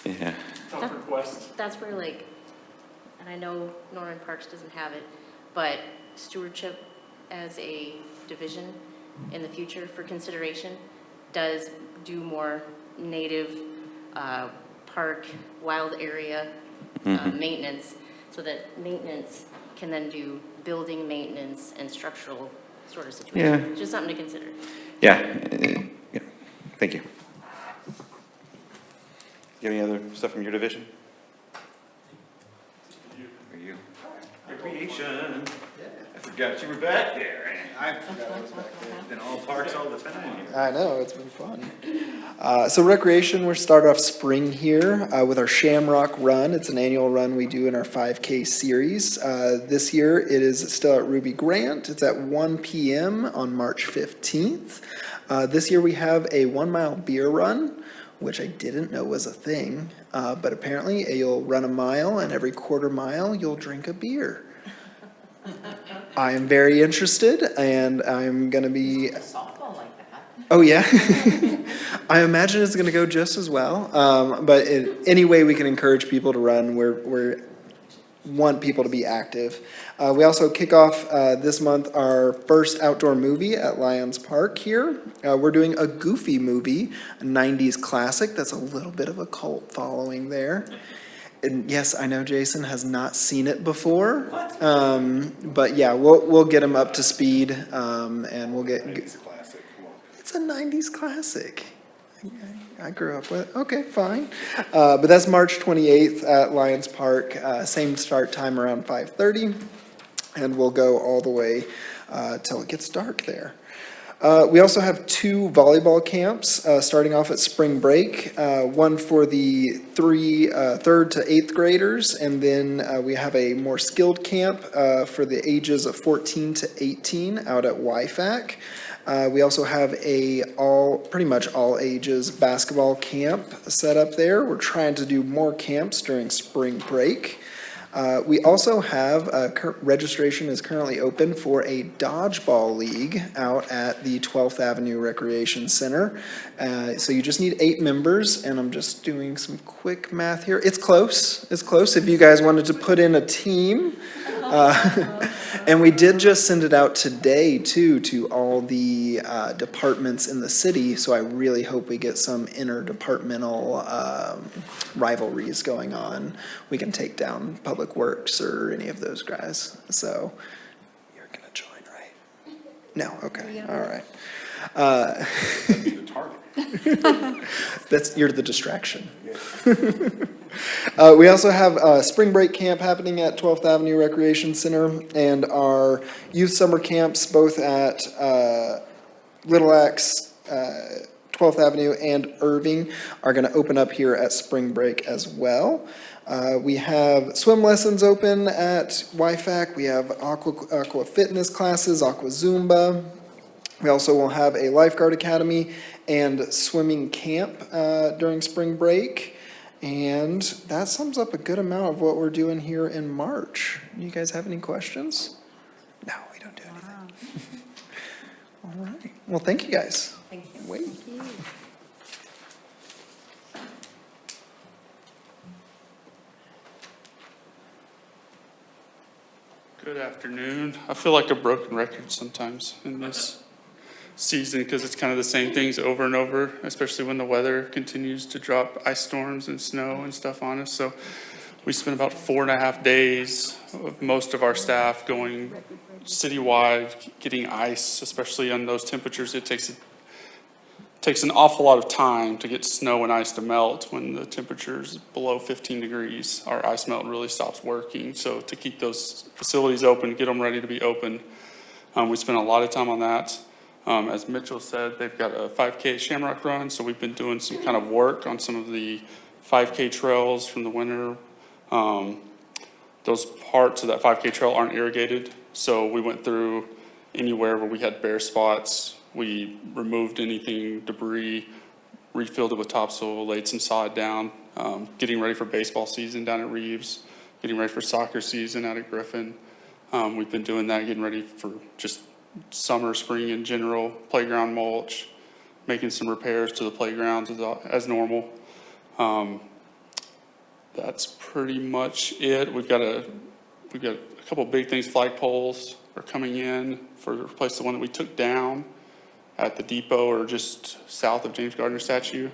a Yeah. tough request. That's where like, and I know Norman Parks doesn't have it, but stewardship as a division in the future for consideration does do more native park, wild area maintenance, so that maintenance can then do building maintenance and structural sort of situation. Yeah. Just something to consider. Yeah. Yeah. Thank you. You have any other stuff from your division? Are you? Recreation. I forgot you were back there. I forgot I was back there. Been all parks all the time. I know, it's been fun. So recreation, we're starting off spring here with our Shamrock Run. It's an annual run we do in our 5K series. This year, it is still at Ruby Grant. It's at 1 p.m. on March 15th. This year, we have a 1 mile beer run, which I didn't know was a thing. But apparently, you'll run a mile, and every quarter mile, you'll drink a beer. I am very interested, and I'm going to be... A softball like that. Oh, yeah? I imagine it's going to go just as well. But any way we can encourage people to run, we want people to be active. We also kick off this month our first outdoor movie at Lions Park here. We're doing a Goofy movie, a 90s classic. That's a little bit of a cult following there. And yes, I know Jason has not seen it before. But yeah, we'll get him up to speed, and we'll get... It's a 90s classic. I grew up with it. Okay, fine. But that's March 28th at Lions Park. Same start time around 5:30. And we'll go all the way till it gets dark there. We also have 2 volleyball camps starting off at spring break. One for the 3rd to 8th graders, and then we have a more skilled camp for the ages of 14 to 18 out at YFAC. We also have pretty much all ages basketball camp set up there. We're trying to do more camps during spring break. We also have, registration is currently open for a dodgeball league out at the 12th Avenue Recreation Center. So you just need 8 members, and I'm just doing some quick math here. It's close, if you guys wanted to put in a team. And we did just send it out today, too, to all the departments in the city, so I really hope we get some interdepartmental rivalries going on. We can take down Public Works or any of those guys. So you're going to join, right? No? Okay. All right. You're the distraction. We also have spring break camp happening at 12th Avenue Recreation Center, and our youth summer camps both at Little Axe, 12th Avenue, and Irving are going to open up here at spring break as well. We have swim lessons open at YFAC. We have aqua fitness classes, aqua Zumba. We also will have a lifeguard academy and swimming camp during spring break. And that sums up a good amount of what we're doing here in March. You guys have any questions? No, we don't do anything. All right. Well, thank you guys. Thank you. Wait. Good afternoon. I feel like a broken record sometimes in this season because it's kind of the same things over and over, especially when the weather continues to drop ice storms and snow and stuff on us. So we spent about 4.5 days of most of our staff going citywide, getting ice, especially on those temperatures. It takes an awful lot of time to get snow and ice to melt when the temperature's below 15 degrees. Our ice melt really stops working. So to keep those facilities open, get them ready to be open, we spent a lot of time on that. As Mitchell said, they've got a 5K Shamrock Run, so we've been doing some kind of work on some of the 5K trails from the winter. Those parts of that 5K trail aren't irrigated, so we went through anywhere where we had bare spots. We removed anything, debris, refilled it with topsoil, laid some sod down, getting ready for baseball season down at Reeves, getting ready for soccer season out at Griffin. We've been doing that, getting ready for just summer, spring in general, playground mulch, making some repairs to the playgrounds as normal. That's pretty much it. We've got a couple big things. Flagpoles are coming in to replace the one that we took down at the depot or just south of James Gardner statue.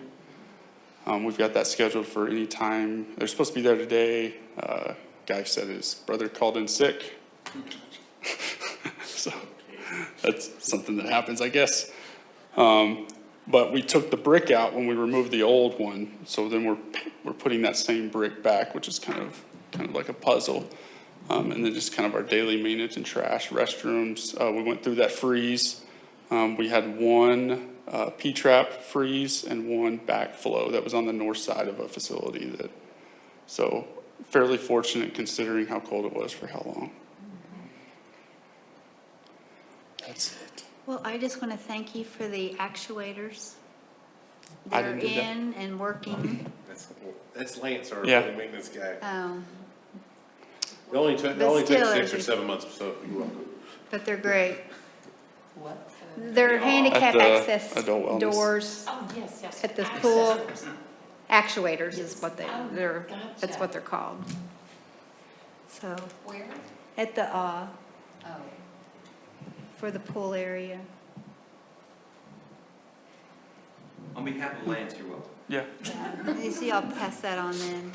We've got that scheduled for any time. They're supposed to be there today. Guy said his brother called in sick. So that's something that happens, I guess. But we took the brick out when we removed the old one. So then we're putting that same brick back, which is kind of like a puzzle. And then just kind of our daily maintenance and trash, restrooms. We went through that freeze. We had one P-trap freeze and one backflow that was on the north side of a facility so fairly fortunate considering how cold it was for how long. That's it. Well, I just want to thank you for the actuators. I They're didn't do that. in and working. That's Lance, our Yeah. building maintenance guy. Oh, It only took But still, 6 or it's- 7 months, so you're welcome. but they're great. What? They're handicap the access adult wellness. doors Oh, yes, yes. at the pool. Accessories. Actuators is what Oh, that's gotcha. what they're called. So, Where? at the, Oh. for the pool area. On behalf of Lance, you're welcome. Yeah. You see, I'll pass that on then.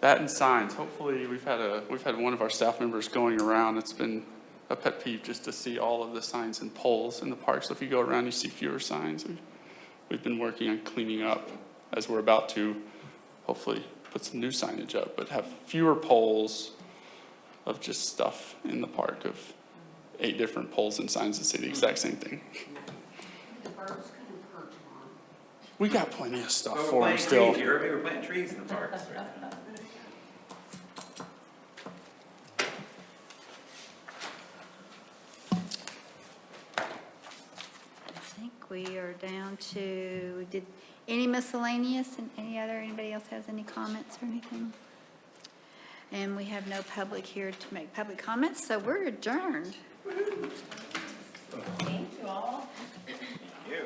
That and signs. Hopefully, we've had one of our staff members going around. It's been a pet peeve just to see all of the signs and poles in the park. So if you go around, you see fewer signs. We've been working on cleaning up as we're about to hopefully put some new signage up, but have fewer poles of just stuff in the park of 8 different poles and signs that say the exact same thing. The birds couldn't perch on. We got plenty of stuff Well, for we're them planting still. trees, you heard me? We're planting trees in the parks. I think we are down to, did any miscellaneous and anybody else has any comments or anything? And we have no public here to make public comments, so we're adjourned. Thank you all. You.